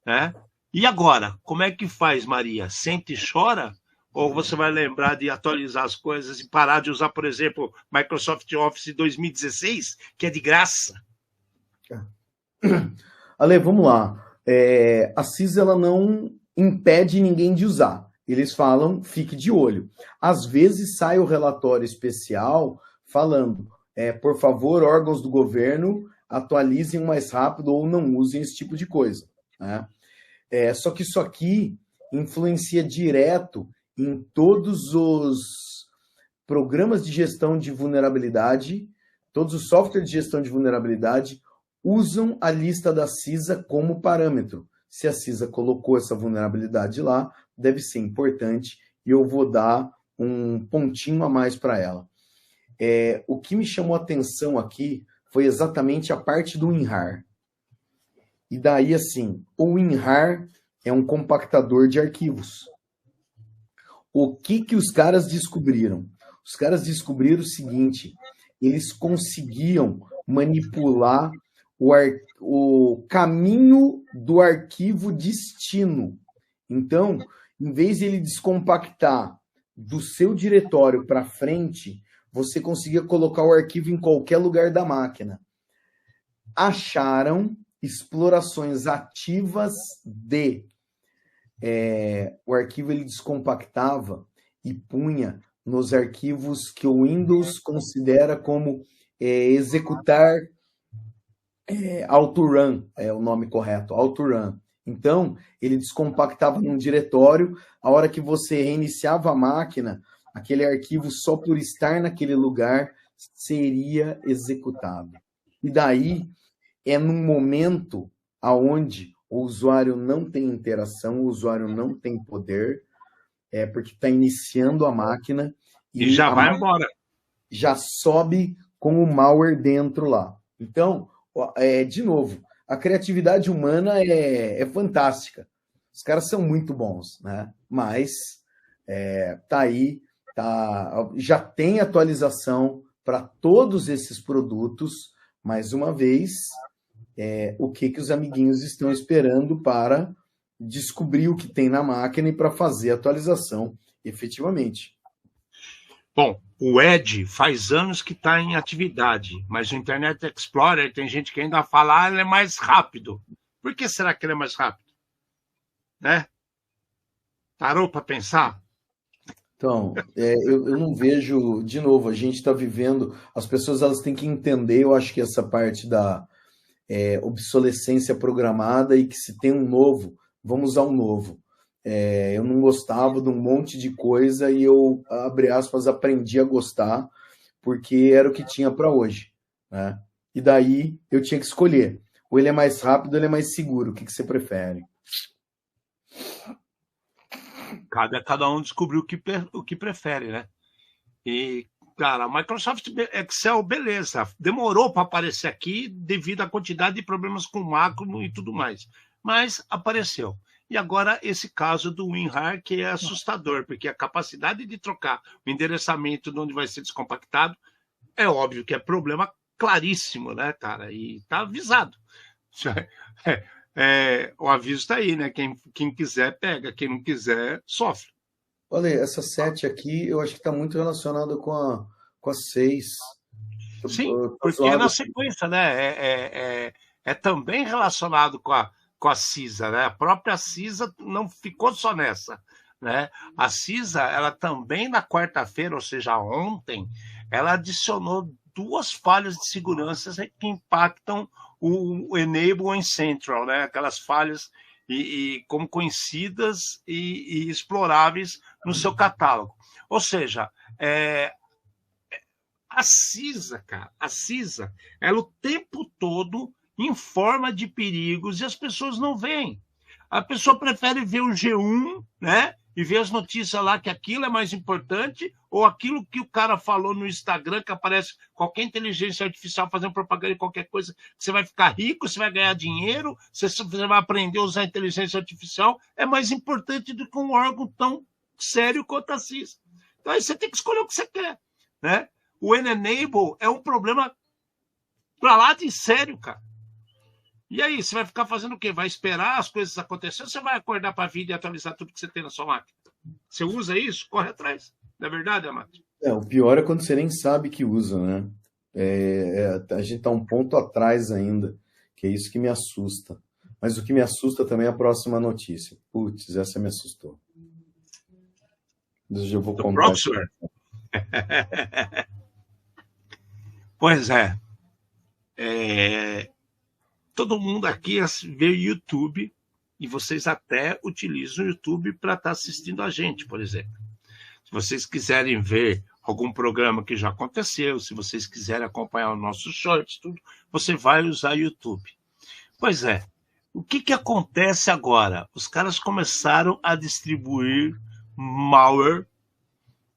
Né? E agora, como é que faz, Maria? Sente e chora? Ou você vai lembrar de atualizar as coisas e parar de usar, por exemplo, Microsoft Office 2016, que é de graça? Ale, vamos lá. A CISA ela não impede ninguém de usar. Eles falam, fique de olho. Às vezes sai o relatório especial falando, por favor, órgãos do governo, atualizem mais rápido ou não usem esse tipo de coisa. Né? Só que isso aqui influencia direto em todos os programas de gestão de vulnerabilidade, todos os softwares de gestão de vulnerabilidade usam a lista da CISA como parâmetro. Se a CISA colocou essa vulnerabilidade lá, deve ser importante e eu vou dar um pontinho a mais para ela. O que me chamou a atenção aqui foi exatamente a parte do WinRAR. E daí, assim, o WinRAR é um compactador de arquivos. O que os caras descobriram? Os caras descobriram o seguinte: eles conseguiam manipular o caminho do arquivo destino. Então, em vez de ele descompactar do seu diretório para frente, você conseguia colocar o arquivo em qualquer lugar da máquina. Acharam explorações ativas de o arquivo ele descompactava e punha nos arquivos que o Windows considera como executar autorun, é o nome correto, autorun. Então, ele descompactava num diretório, a hora que você reiniciava a máquina, aquele arquivo, só por estar naquele lugar, seria executado. E daí, é num momento onde o usuário não tem interação, o usuário não tem poder, porque está iniciando a máquina. E já vai embora. Já sobe com o malware dentro lá. Então, de novo, a criatividade humana é fantástica. Os caras são muito bons, né? Mas tá aí, já tem atualização para todos esses produtos. Mais uma vez, o que os amiguinhos estão esperando para descobrir o que tem na máquina e para fazer a atualização efetivamente. Bom, o Edge faz anos que está em atividade, mas o Internet Explorer tem gente que ainda fala ele é mais rápido. Por que será que ele é mais rápido? Né? Parou para pensar? Então, eu não vejo, de novo, a gente está vivendo, as pessoas elas têm que entender, eu acho que essa parte da obsolescência programada e que se tem um novo, vamos usar um novo. Eu não gostava de um monte de coisa e eu, abre aspas, aprendi a gostar porque era o que tinha para hoje, né? E daí eu tinha que escolher. Ou ele é mais rápido ou ele é mais seguro. O que você prefere? Cada um descobriu o que prefere, né? E, cara, a Microsoft Excel, beleza, demorou para aparecer aqui devido à quantidade de problemas com macro e tudo mais. Mas apareceu. E agora esse caso do WinRAR, que é assustador, porque a capacidade de trocar o endereçamento de onde vai ser descompactado é óbvio que é problema claríssimo, né, cara? E tá avisado. O aviso está aí, né? Quem quiser, pega. Quem não quiser, sofre. Olha, essa 7 aqui, eu acho que está muito relacionada com a 6. Sim, porque é na sequência, né? É também relacionado com a CISA, né? A própria CISA não ficou só nessa, né? A CISA, ela também na quarta-feira, ou seja, ontem, ela adicionou 2 falhas de segurança que impactam o Enable and Central, né? Aquelas falhas como conhecidas e exploráveis no seu catálogo. Ou seja, a CISA, cara, ela o tempo todo informa de perigos e as pessoas não veem. A pessoa prefere ver o G1, né? E ver as notícias lá que aquilo é mais importante, ou aquilo que o cara falou no Instagram, que aparece qualquer inteligência artificial fazendo propaganda de qualquer coisa, que você vai ficar rico, você vai ganhar dinheiro, você vai aprender a usar inteligência artificial, é mais importante do que um órgão tão sério quanto a CISA. Então aí você tem que escolher o que você quer, né? O Enable é um problema pra lá de sério, cara. E aí, você vai ficar fazendo o quê? Vai esperar as coisas acontecerem ou você vai acordar para a vida e atualizar tudo que você tem na sua máquina? Você usa isso? Corre atrás. Não é verdade, Amato? O pior é quando você nem sabe que usa, né? A gente está um ponto atrás ainda, que é isso que me assusta. Mas o que me assusta também é a próxima notícia. Putz, essa me assustou. Eu vou contar. Proxware? Pois é. Todo mundo aqui vê YouTube e vocês até utilizam o YouTube para estar assistindo a gente, por exemplo. Se vocês quiserem ver algum programa que já aconteceu, se vocês quiserem acompanhar os nossos shorts, tudo, você vai usar o YouTube. Pois é. O que acontece agora? Os caras começaram a distribuir malware,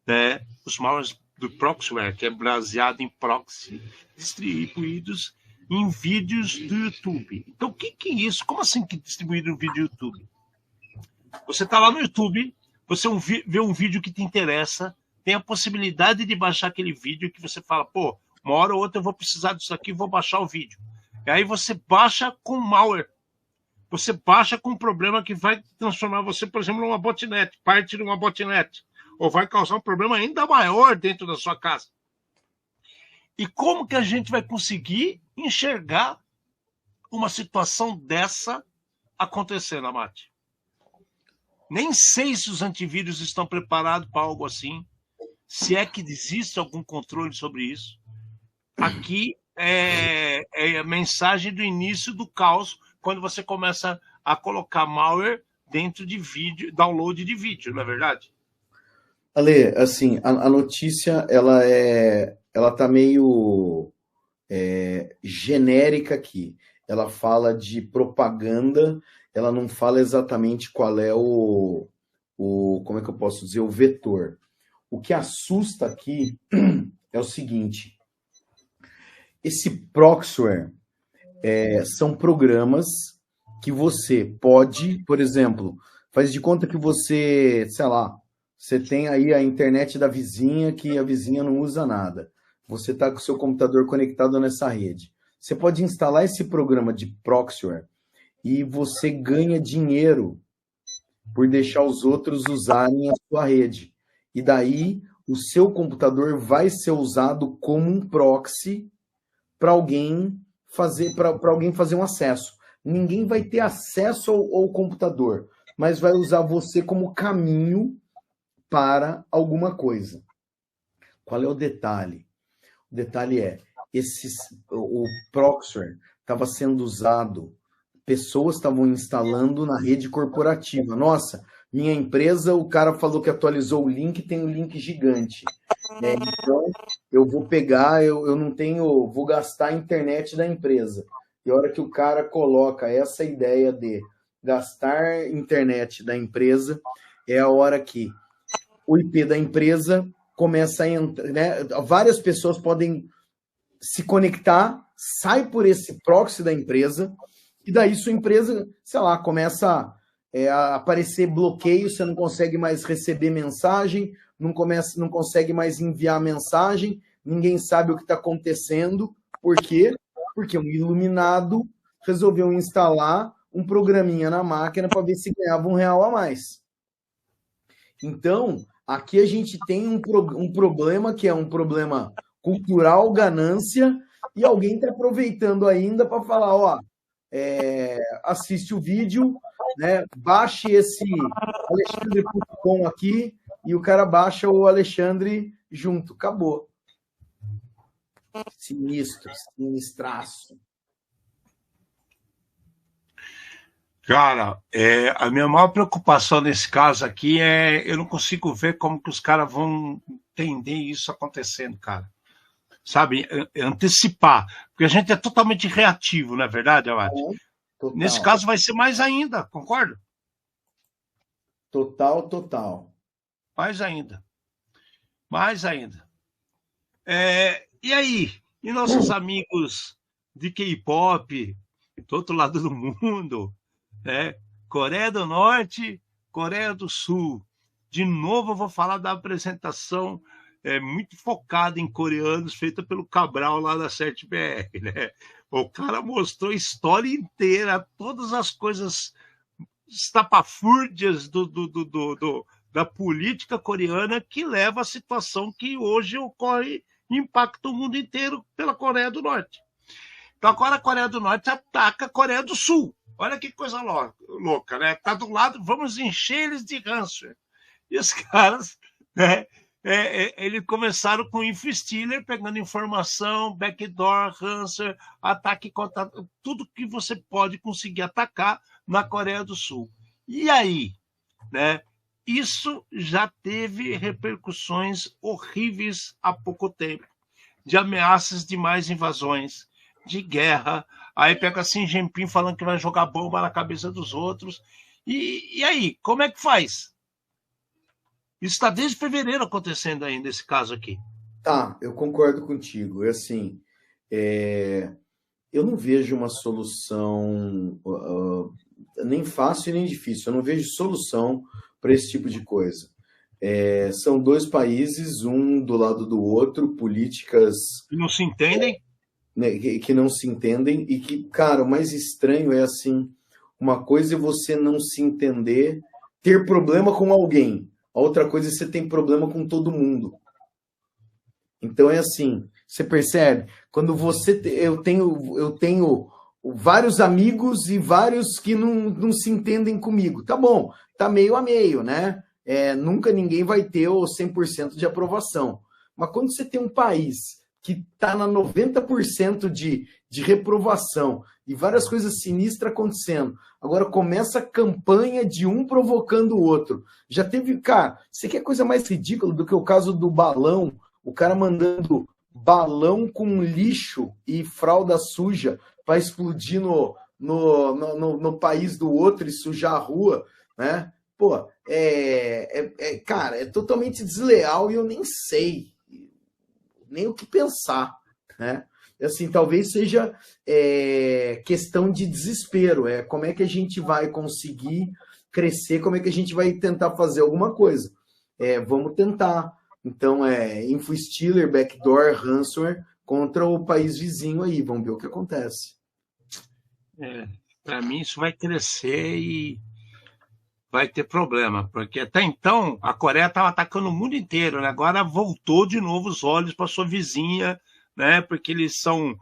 né? Os malwares do Proxware, que é baseado em proxy, distribuídos em vídeos do YouTube. Então, o que é isso? Como assim que distribuído no vídeo do YouTube? Você está lá no YouTube, você vê um vídeo que te interessa, tem a possibilidade de baixar aquele vídeo que você fala, pô, uma hora ou outra eu vou precisar disso aqui, vou baixar o vídeo. E aí você baixa com malware. Você baixa com um problema que vai transformar você, por exemplo, numa botnet, parte de uma botnet. Ou vai causar um problema ainda maior dentro da sua casa. E como que a gente vai conseguir enxergar uma situação dessa acontecendo, Amate? Nem sei se os antivírus estão preparados para algo assim, se é que existe algum controle sobre isso. Aqui é a mensagem do início do caos, quando você começa a colocar malware dentro de vídeo, download de vídeo, não é verdade? Ale, assim, a notícia, ela tá meio genérica aqui. Ela fala de propaganda, ela não fala exatamente qual é como é que eu posso dizer, o vetor. O que assusta aqui é o seguinte, esse Proxware são programas que você pode, por exemplo, faz de conta que você, sei lá, você tem aí a internet da vizinha que a vizinha não usa nada. Você está com o seu computador conectado nessa rede. Você pode instalar esse programa de Proxware e você ganha dinheiro por deixar os outros usarem a sua rede. E daí o seu computador vai ser usado como um proxy para alguém fazer um acesso. Ninguém vai ter acesso ao computador, mas vai usar você como caminho para alguma coisa. Qual é o detalhe? O detalhe é, o Proxware estava sendo usado, pessoas estavam instalando na rede corporativa. Nossa, minha empresa, o cara falou que atualizou o link, tem um link gigante. Então, eu vou pegar, eu não tenho, vou gastar a internet da empresa. E a hora que o cara coloca essa ideia de gastar internet da empresa, é a hora que o IP da empresa começa a entrar, né? Várias pessoas podem se conectar, sai por esse proxy da empresa, e daí sua empresa, sei lá, começa a aparecer bloqueio, você não consegue mais receber mensagem, não consegue mais enviar mensagem, ninguém sabe o que está acontecendo. Por quê? Porque um iluminado resolveu instalar um programinha na máquina para ver se ganhava R$1 a mais. Então, aqui a gente tem um problema que é um problema cultural, ganância, e alguém está aproveitando ainda para falar, ó, assiste o vídeo, né, baixe esse alexandre.com aqui, e o cara baixa o Alexandre junto. Acabou. Sinistro, sinistraço. Cara, a minha maior preocupação nesse caso aqui eu não consigo ver como que os caras vão entender isso acontecendo, cara. Sabe, antecipar. Porque a gente é totalmente reativo, não é verdade, Amate? Nesse caso vai ser mais ainda, concorda? Total. Mais ainda. E aí? E nossos amigos de K-pop, do outro lado do mundo, né? Coreia do Norte, Coreia do Sul. De novo eu vou falar da apresentação muito focada em coreanos, feita pelo Cabral lá da 7BR, né? O cara mostrou a história inteira, todas as coisas estapafúrdias da política coreana que leva à situação que hoje ocorre e impacta o mundo inteiro pela Coreia do Norte. Então agora a Coreia do Norte ataca a Coreia do Sul. Olha que coisa louca, né? Tá do lado, vamos encher eles de ransomware. E os caras, né? Eles começaram com o Infistealer, pegando informação, backdoor, ransomware, ataque contra tudo que você pode conseguir atacar na Coreia do Sul. E aí, né? Isso já teve repercussões horríveis há pouco tempo, de ameaças de mais invasões, de guerra. Aí pega assim Jinping falando que vai jogar bomba na cabeça dos outros. E aí, como é que faz? Isso está desde fevereiro acontecendo ainda, esse caso aqui. Tá, eu concordo contigo. Assim, eu não vejo uma solução nem fácil nem difícil. Eu não vejo solução para esse tipo de coisa. São dois países, um do lado do outro, políticas, E não se entendem? né, que não se entendem e que, cara, o mais estranho é assim, uma coisa é você não se entender, ter problema com alguém, a outra coisa é você ter problema com todo mundo. Então é assim, você percebe? Quando eu tenho vários amigos e vários que não se entendem comigo. Tá bom, tá meio a meio, né? Nunca ninguém vai ter o 100% de aprovação. Mas quando você tem um país que está na 90% de reprovação e várias coisas sinistras acontecendo, agora começa a campanha de um provocando o outro. Já teve, cara, você quer coisa mais ridícula do que o caso do balão, o cara mandando balão com lixo e fralda suja para explodir no país do outro e sujar a rua, né? Pô, cara, é totalmente desleal e eu nem sei nem o que pensar, né? Assim, talvez seja questão de desespero, como é que a gente vai conseguir crescer, como é que a gente vai tentar fazer alguma coisa. Vamos tentar. Então, InfoStealer, Backdoor, Ransomware contra o país vizinho aí, vamos ver o que acontece. Para mim isso vai crescer e vai ter problema, porque até então a Coreia estava atacando o mundo inteiro, né? Agora voltou de novo os olhos para sua vizinha, né? Porque eles são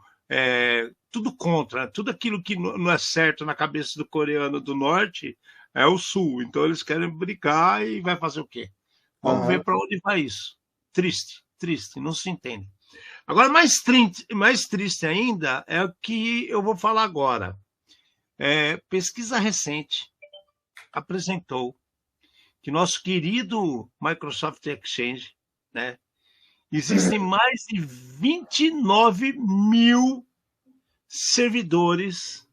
tudo contra, tudo aquilo que não é certo na cabeça do coreano do norte é o sul, então eles querem brincar e vai fazer o quê? Vamos ver para onde vai isso. Triste, não se entende. Agora, mais triste ainda é o que eu vou falar agora. Pesquisa recente apresentou que nosso querido Microsoft Exchange, né, existem mais de 29 mil servidores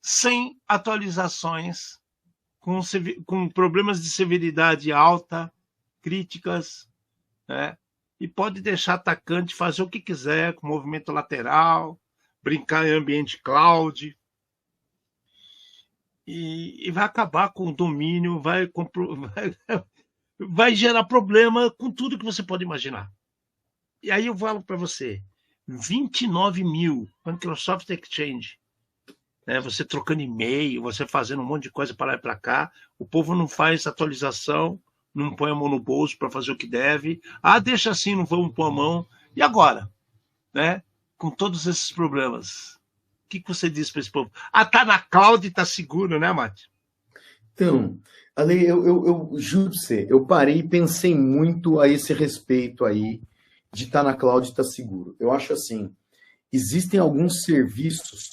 sem atualizações, com problemas de severidade alta, críticas, né, e pode deixar atacante fazer o que quiser com movimento lateral, brincar em ambiente cloud, e vai acabar com o domínio, vai gerar problema com tudo que você pode imaginar. E aí eu falo para você, 29 mil Microsoft Exchange, né, você trocando e-mail, você fazendo um monte de coisa para lá e para cá, o povo não faz atualização, não põe a mão no bolso para fazer o que deve, deixa assim, não vamos pôr a mão, e agora? Né? Com todos esses problemas, o que você diz para esse povo? Tá na cloud e tá seguro, né, Mate? Então, Ale, eu juro pra você, eu parei e pensei muito a esse respeito aí, de estar na cloud e estar seguro. Eu acho assim, existem alguns serviços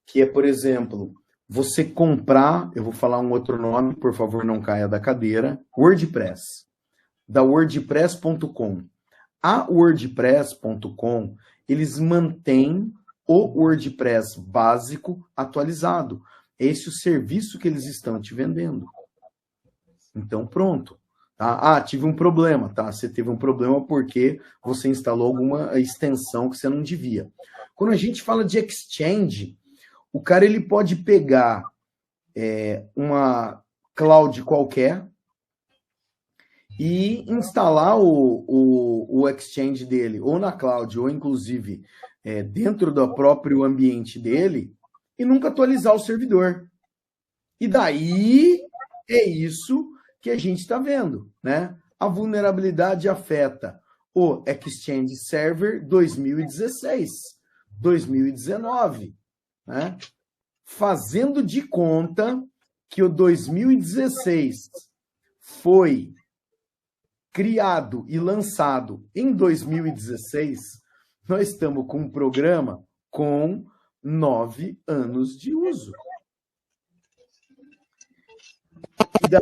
que por exemplo, você comprar, eu vou falar um outro nome, por favor não caia da cadeira, WordPress, da wordpress.com. A wordpress.com, eles mantêm o WordPress básico atualizado. Esse é o serviço que eles estão te vendendo. Então, pronto. Tá? Tive um problema. Tá? Você teve um problema porque você instalou alguma extensão que você não devia. Quando a gente fala de Exchange, o cara ele pode pegar uma cloud qualquer e instalar o Exchange dele, ou na cloud, ou inclusive dentro do próprio ambiente dele, e nunca atualizar o servidor. E daí é isso que a gente está vendo, né? A vulnerabilidade afeta o Exchange Server 2016, 2019, né? Fazendo de conta que o 2016 foi criado e lançado em 2016, nós estamos com um programa com 9 anos de uso. E daí,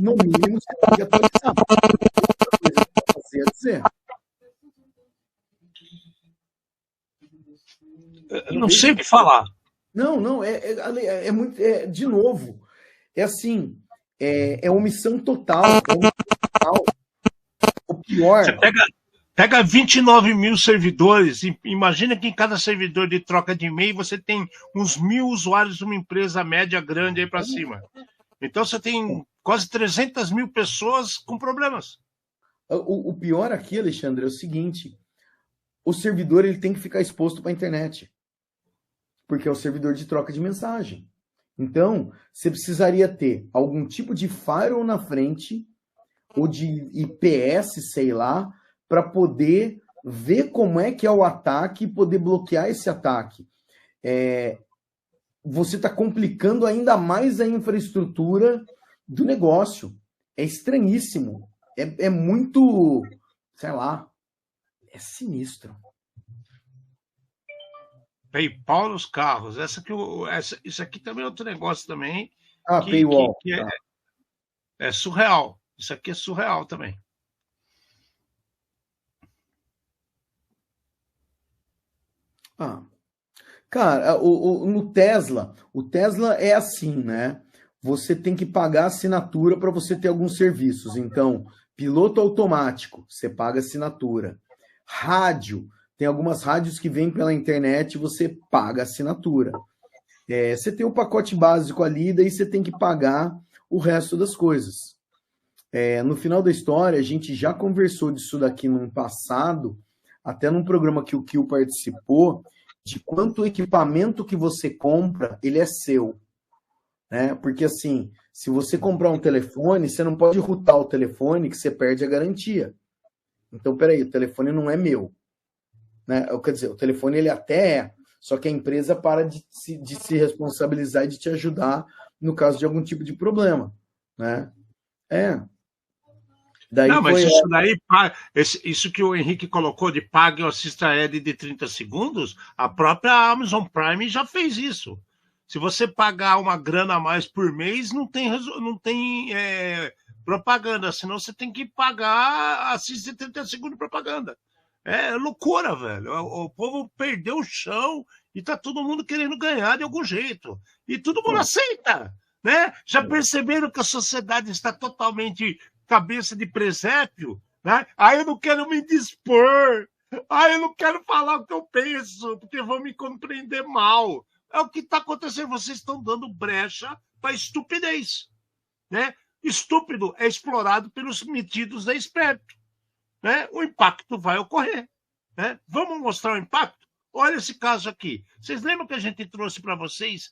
no mínimo, você tem que atualizar. Outra coisa que eu passei a dizer. Eu não sei o que falar. Não, é muito. De novo, é assim, é omissão total. O pior. Você pega 29 mil servidores, imagina que em cada servidor de troca de e-mail você tem uns 1.000 usuários de uma empresa média grande aí para cima. Então você tem quase 300 mil pessoas com problemas. O pior aqui, Alexandre, é o seguinte: o servidor ele tem que ficar exposto para a internet, porque é o servidor de troca de mensagem. Então, você precisaria ter algum tipo de firewall na frente, ou de IPS, sei lá, para poder ver como é que é o ataque e poder bloquear esse ataque. Você está complicando ainda mais a infraestrutura do negócio. É estranhíssimo. É muito, sei lá, é sinistro. PayPal nos carros. Isso aqui também é outro negócio também. Paywall. Que é surreal. Isso aqui é surreal também. Cara, no Tesla, o Tesla é assim, né? Você tem que pagar assinatura para você ter alguns serviços. Então, piloto automático, você paga assinatura. Rádio, tem algumas rádios que vêm pela internet, você paga assinatura. Você tem o pacote básico ali, daí você tem que pagar o resto das coisas. No final da história, a gente já conversou disso daqui no passado, até num programa que o Kill participou, de quanto o equipamento que você compra, ele é seu. Né? Porque assim, se você comprar um telefone, você não pode routar o telefone que você perde a garantia. Então, peraí, o telefone não é meu. Né? Quer dizer, o telefone ele até é, só que a empresa para de se responsabilizar e de te ajudar no caso de algum tipo de problema. Né? Daí não, mas isso daí, isso que o Henrique colocou de pague ou assista a Ed de 30 segundos, a própria Amazon Prime já fez isso. Se você pagar uma grana a mais por mês, não tem propaganda, senão você tem que pagar, assistir 30 segundos de propaganda. É loucura, velho. O povo perdeu o chão e tá todo mundo querendo ganhar de algum jeito. E todo mundo aceita, né? Já perceberam que a sociedade está totalmente cabeça de presépio, né? Eu não quero me dispor. Eu não quero falar o que eu penso, porque vão me compreender mal. É o que está acontecendo. Vocês estão dando brecha para estupidez, né? Estúpido é explorado pelos metidos da esperto, né? O impacto vai ocorrer, né? Vamos mostrar o impacto? Olha esse caso aqui. Vocês lembram que a gente trouxe para vocês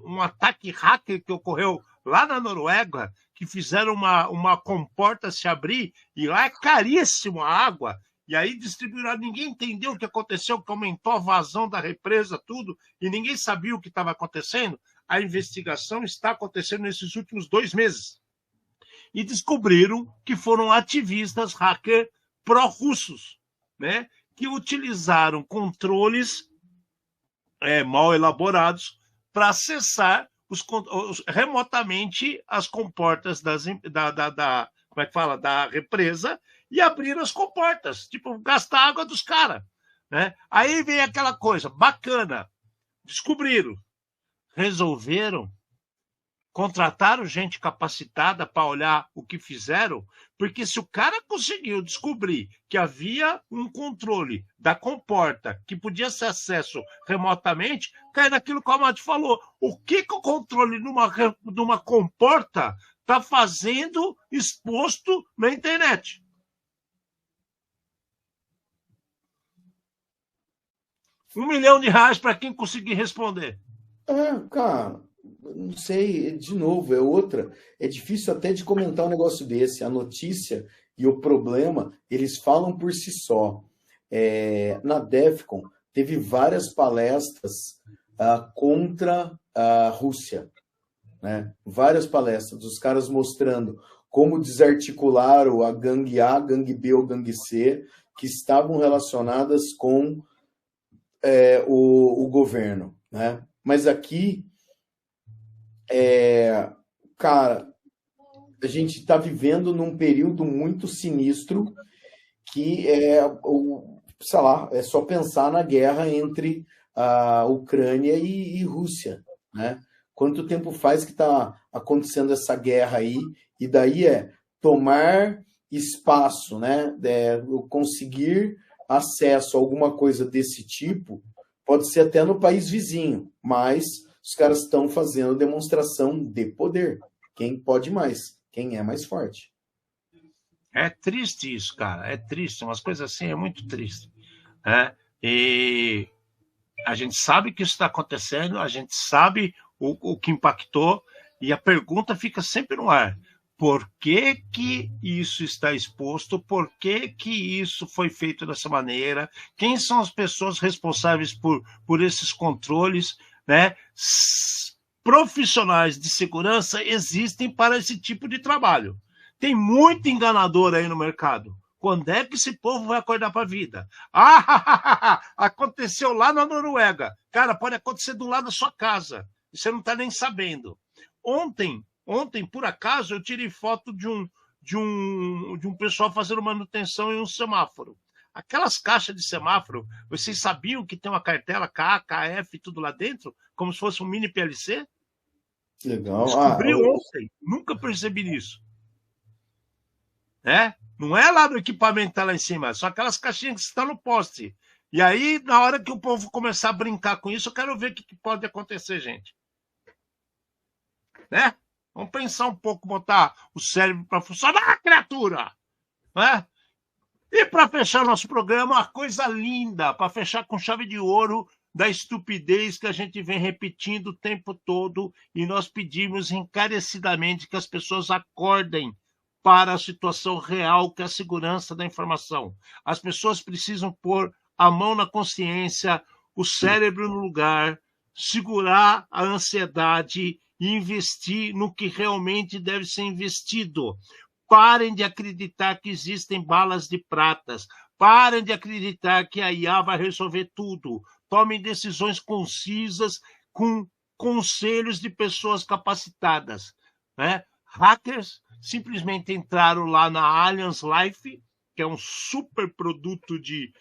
um ataque hacker que ocorreu lá na Noruega, que fizeram uma comporta se abrir e lá é caríssimo a água? E aí distribuíram, ninguém entendeu o que aconteceu, que aumentou a vazão da represa, tudo, e ninguém sabia o que estava acontecendo. A investigação está acontecendo nesses últimos 2 meses. E descobriram que foram ativistas hacker pró-russos, né, que utilizaram controles mal elaborados para acessar remotamente as comportas da represa e abrir as comportas, tipo, gastar água dos caras, né? Aí vem aquela coisa bacana, descobriram, resolveram, contrataram gente capacitada para olhar o que fizeram, porque se o cara conseguiu descobrir que havia um controle da comporta que podia ser acesso remotamente, cai naquilo que o Amado falou. O que o controle de uma comporta está fazendo exposto na internet? R$1 milhão para quem conseguir responder. Cara, não sei, de novo, é outra. É difícil até de comentar um negócio desse. A notícia e o problema, eles falam por si só. Na DEFCON, teve várias palestras contra a Rússia. Né? Várias palestras, os caras mostrando como desarticularam a gangue A, gangue B ou gangue C, que estavam relacionadas com o governo. Né? Mas aqui, cara, a gente está vivendo num período muito sinistro que sei lá, é só pensar na guerra entre a Ucrânia e Rússia, né? Quanto tempo faz que está acontecendo essa guerra aí? E daí tomar espaço, né? Conseguir acesso a alguma coisa desse tipo, pode ser até no país vizinho, mas os caras estão fazendo demonstração de poder. quem pode mais, quem é mais forte. É triste isso, cara. É triste. Umas coisas assim é muito triste. Né? E a gente sabe que isso está acontecendo, a gente sabe o que impactou, e a pergunta fica sempre no ar. Por que que isso está exposto? Por que que isso foi feito dessa maneira? Quem são as pessoas responsáveis por esses controles? Né? Profissionais de segurança existem para esse tipo de trabalho. Tem muito enganador aí no mercado. Quando é que esse povo vai acordar para a vida? Aconteceu lá na Noruega. Cara, pode acontecer do lado da sua casa. E você não está nem sabendo. Ontem, por acaso, eu tirei foto de um pessoal fazendo manutenção em um semáforo. Aquelas caixas de semáforo, vocês sabiam que tem uma cartela K, KF, tudo lá dentro? Como se fosse um mini PLC? Legal. Descobri ontem. Nunca percebi isso. Né? Não é lá no equipamento que está lá em cima, são aquelas caixinhas que estão no poste. E aí, na hora que o povo começar a brincar com isso, eu quero ver o que pode acontecer, gente. Né? Vamos pensar um pouco, botar o cérebro para funcionar, criatura! Né? E para fechar nosso programa, uma coisa linda, para fechar com chave de ouro da estupidez que a gente vem repetindo o tempo todo, e nós pedimos encarecidamente que as pessoas acordem para a situação real, que é a segurança da informação. As pessoas precisam pôr a mão na consciência, o cérebro no lugar, segurar a ansiedade e investir no que realmente deve ser investido. Parem de acreditar que existem balas de pratas. Parem de acreditar que a IA vai resolver tudo. Tomem decisões concisas com conselhos de pessoas capacitadas. Né? Hackers simplesmente entraram lá na Allianz Life, que é um super produto de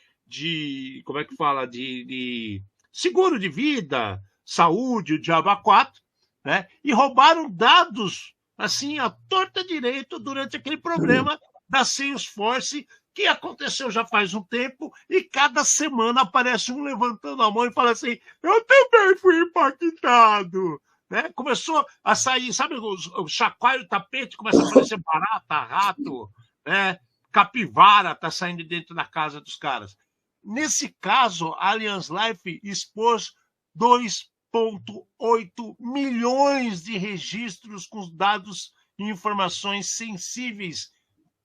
como é que fala? De seguro de vida, saúde, o Diabo 4, né? E roubaram dados, assim, à torta direito, durante aquele problema da Salesforce, que aconteceu já faz um tempo, e cada semana aparece um levantando a mão e fala assim, eu também fui impactado. Né? Começou a sair, sabe, o chacoalho, o tapete, começa a aparecer barata, rato, né? Capivara está saindo dentro da casa dos caras. Nesse caso, a Allianz Life expôs 2,8 milhões de registros com dados e informações sensíveis,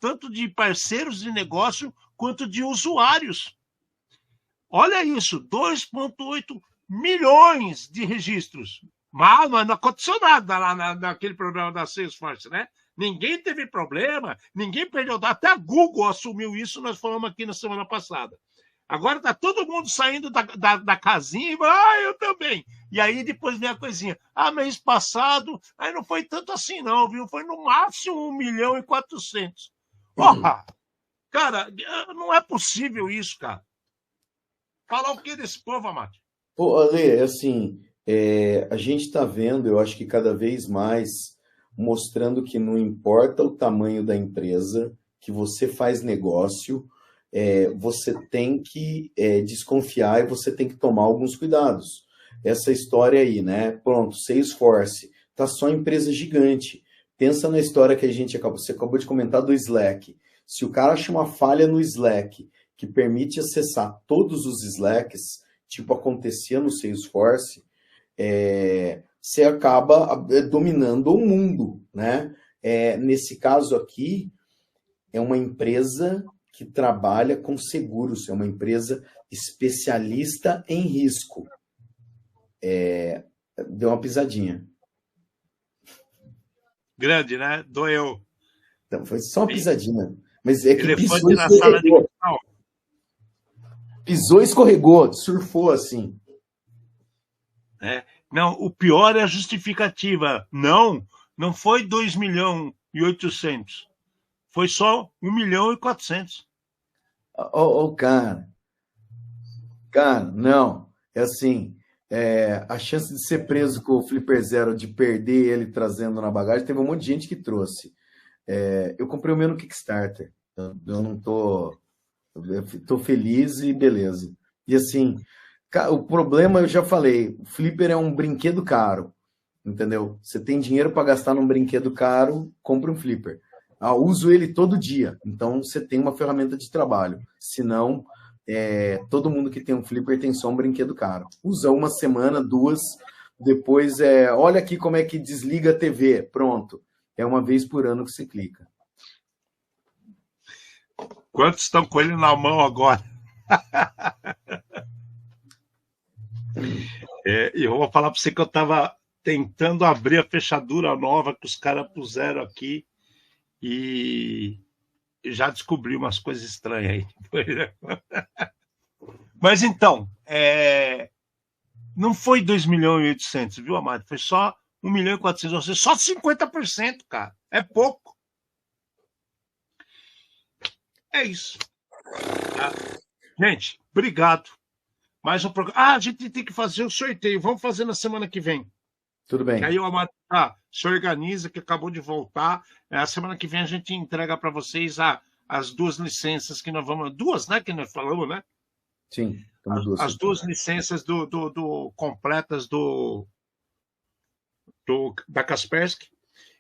tanto de parceiros de negócio quanto de usuários. Olha isso, 2,8 milhões de registros. Mas não aconteceu nada lá naquele problema da Salesforce, né? Ninguém teve problema, ninguém perdeu dados. Até a Google assumiu isso, nós falamos aqui na semana passada. Agora está todo mundo saindo da casinha e fala, eu também. E aí depois vem a coisinha. Mês passado, aí não foi tanto assim não, viu? Foi no máximo 1.400.000. Porra! Cara, não é possível isso, cara. Falar o que desse povo, Amado? Pô, Ale, assim, a gente está vendo, eu acho que cada vez mais, mostrando que não importa o tamanho da empresa, que você faz negócio, você tem que desconfiar e você tem que tomar alguns cuidados. Essa história aí, né? Pronto, Salesforce, tá só empresa gigante. Pensa na história que você acabou de comentar do Slack. Se o cara acha uma falha no Slack que permite acessar todos os Slacks, tipo acontecia no Salesforce, você acaba dominando o mundo, né? Nesse caso aqui, é uma empresa que trabalha com seguros, é uma empresa especialista em risco. Deu uma pisadinha. Grande, né? Doeu. Então, foi só uma pisadinha. Mas é que elefante na sala de cristal. Pisou e escorregou, surfou assim. Não, o pior é a justificativa. Não foi 2.800.000. Foi só 1.400.000. Cara, não. É assim, a chance de ser preso com o Flipper Zero, de perder ele trazendo na bagagem, teve um monte de gente que trouxe. Eu comprei o meu no Kickstarter. Eu não tô... Eu tô feliz e beleza. E assim, o problema, eu já falei, o Flipper é um brinquedo caro. entendeu? Você tem dinheiro para gastar num brinquedo caro, compre um flipper. Uso ele todo dia, então você tem uma ferramenta de trabalho. Senão, todo mundo que tem um flipper tem só um brinquedo caro. Usa uma semana, 2, depois olha aqui como é que desliga a TV, pronto. É uma vez por ano que você clica. Quantos estão com ele na mão agora? E eu vou falar para você que eu estava tentando abrir a fechadura nova que os caras puseram aqui e já descobri umas coisas estranhas aí. Mas então, não foi 2.800.000, viu, Amado? Foi só 1.400.000, ou seja, só 50%, cara. É pouco. É isso. Tá? Gente, obrigado. Mais um programa. A gente tem que fazer o sorteio. Vamos fazer na semana que vem. Tudo bem. Aí o Amado se organiza, que acabou de voltar. A semana que vem a gente entrega para vocês as 2 licenças que nós vamos... 2, né? Que nós falamos, né? Sim. As 2 licenças completas da Kaspersky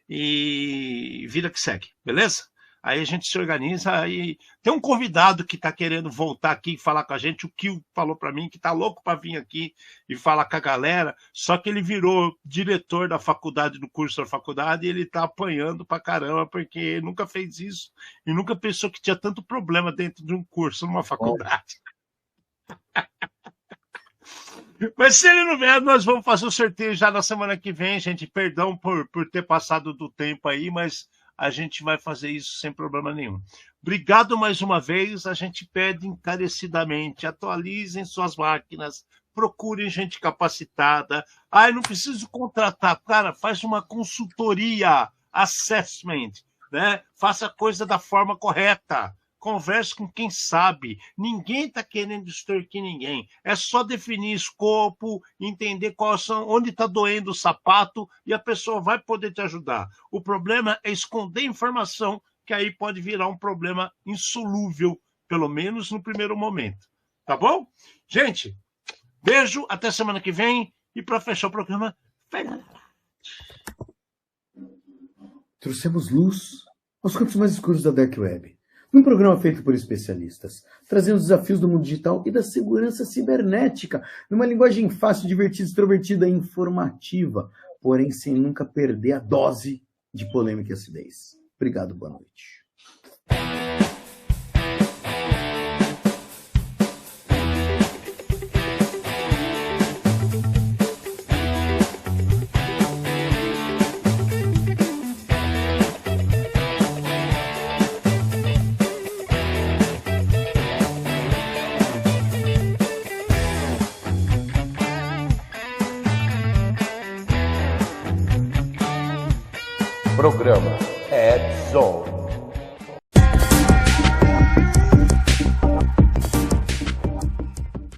e vida que segue, beleza? Aí a gente se organiza e tem um convidado que está querendo voltar aqui e falar com a gente, o Kio falou para mim que está louco para vir aqui e falar com a galera, só que ele virou diretor da faculdade, do curso da faculdade, e ele está apanhando para caramba, porque ele nunca fez isso e nunca pensou que tinha tanto problema dentro de um curso, numa faculdade. Mas se ele não vier, nós vamos fazer o sorteio já na semana que vem, gente. Perdão por ter passado do tempo aí, mas a gente vai fazer isso sem problema nenhum. Obrigado mais uma vez. A gente pede encarecidamente, atualizem suas máquinas, procurem gente capacitada. Eu não preciso contratar. Cara, faz uma consultoria, assessment, né? Faça a coisa da forma correta. Converse com quem sabe. Ninguém está querendo extorquir ninguém. É só definir escopo, entender onde está doendo o sapato e a pessoa vai poder te ajudar. O problema é esconder informação, que aí pode virar um problema insolúvel, pelo menos no primeiro momento. Tá bom? Gente, beijo, até semana que vem. E para fechar o programa, trouxemos luz aos campos mais escuros da Dark Web. Num programa feito por especialistas, trazendo os desafios do mundo digital e da segurança cibernética, numa linguagem fácil, divertida, extrovertida e informativa, porém sem nunca perder a dose de polêmica e acidez. Obrigado, boa noite. Programa Ed Zone.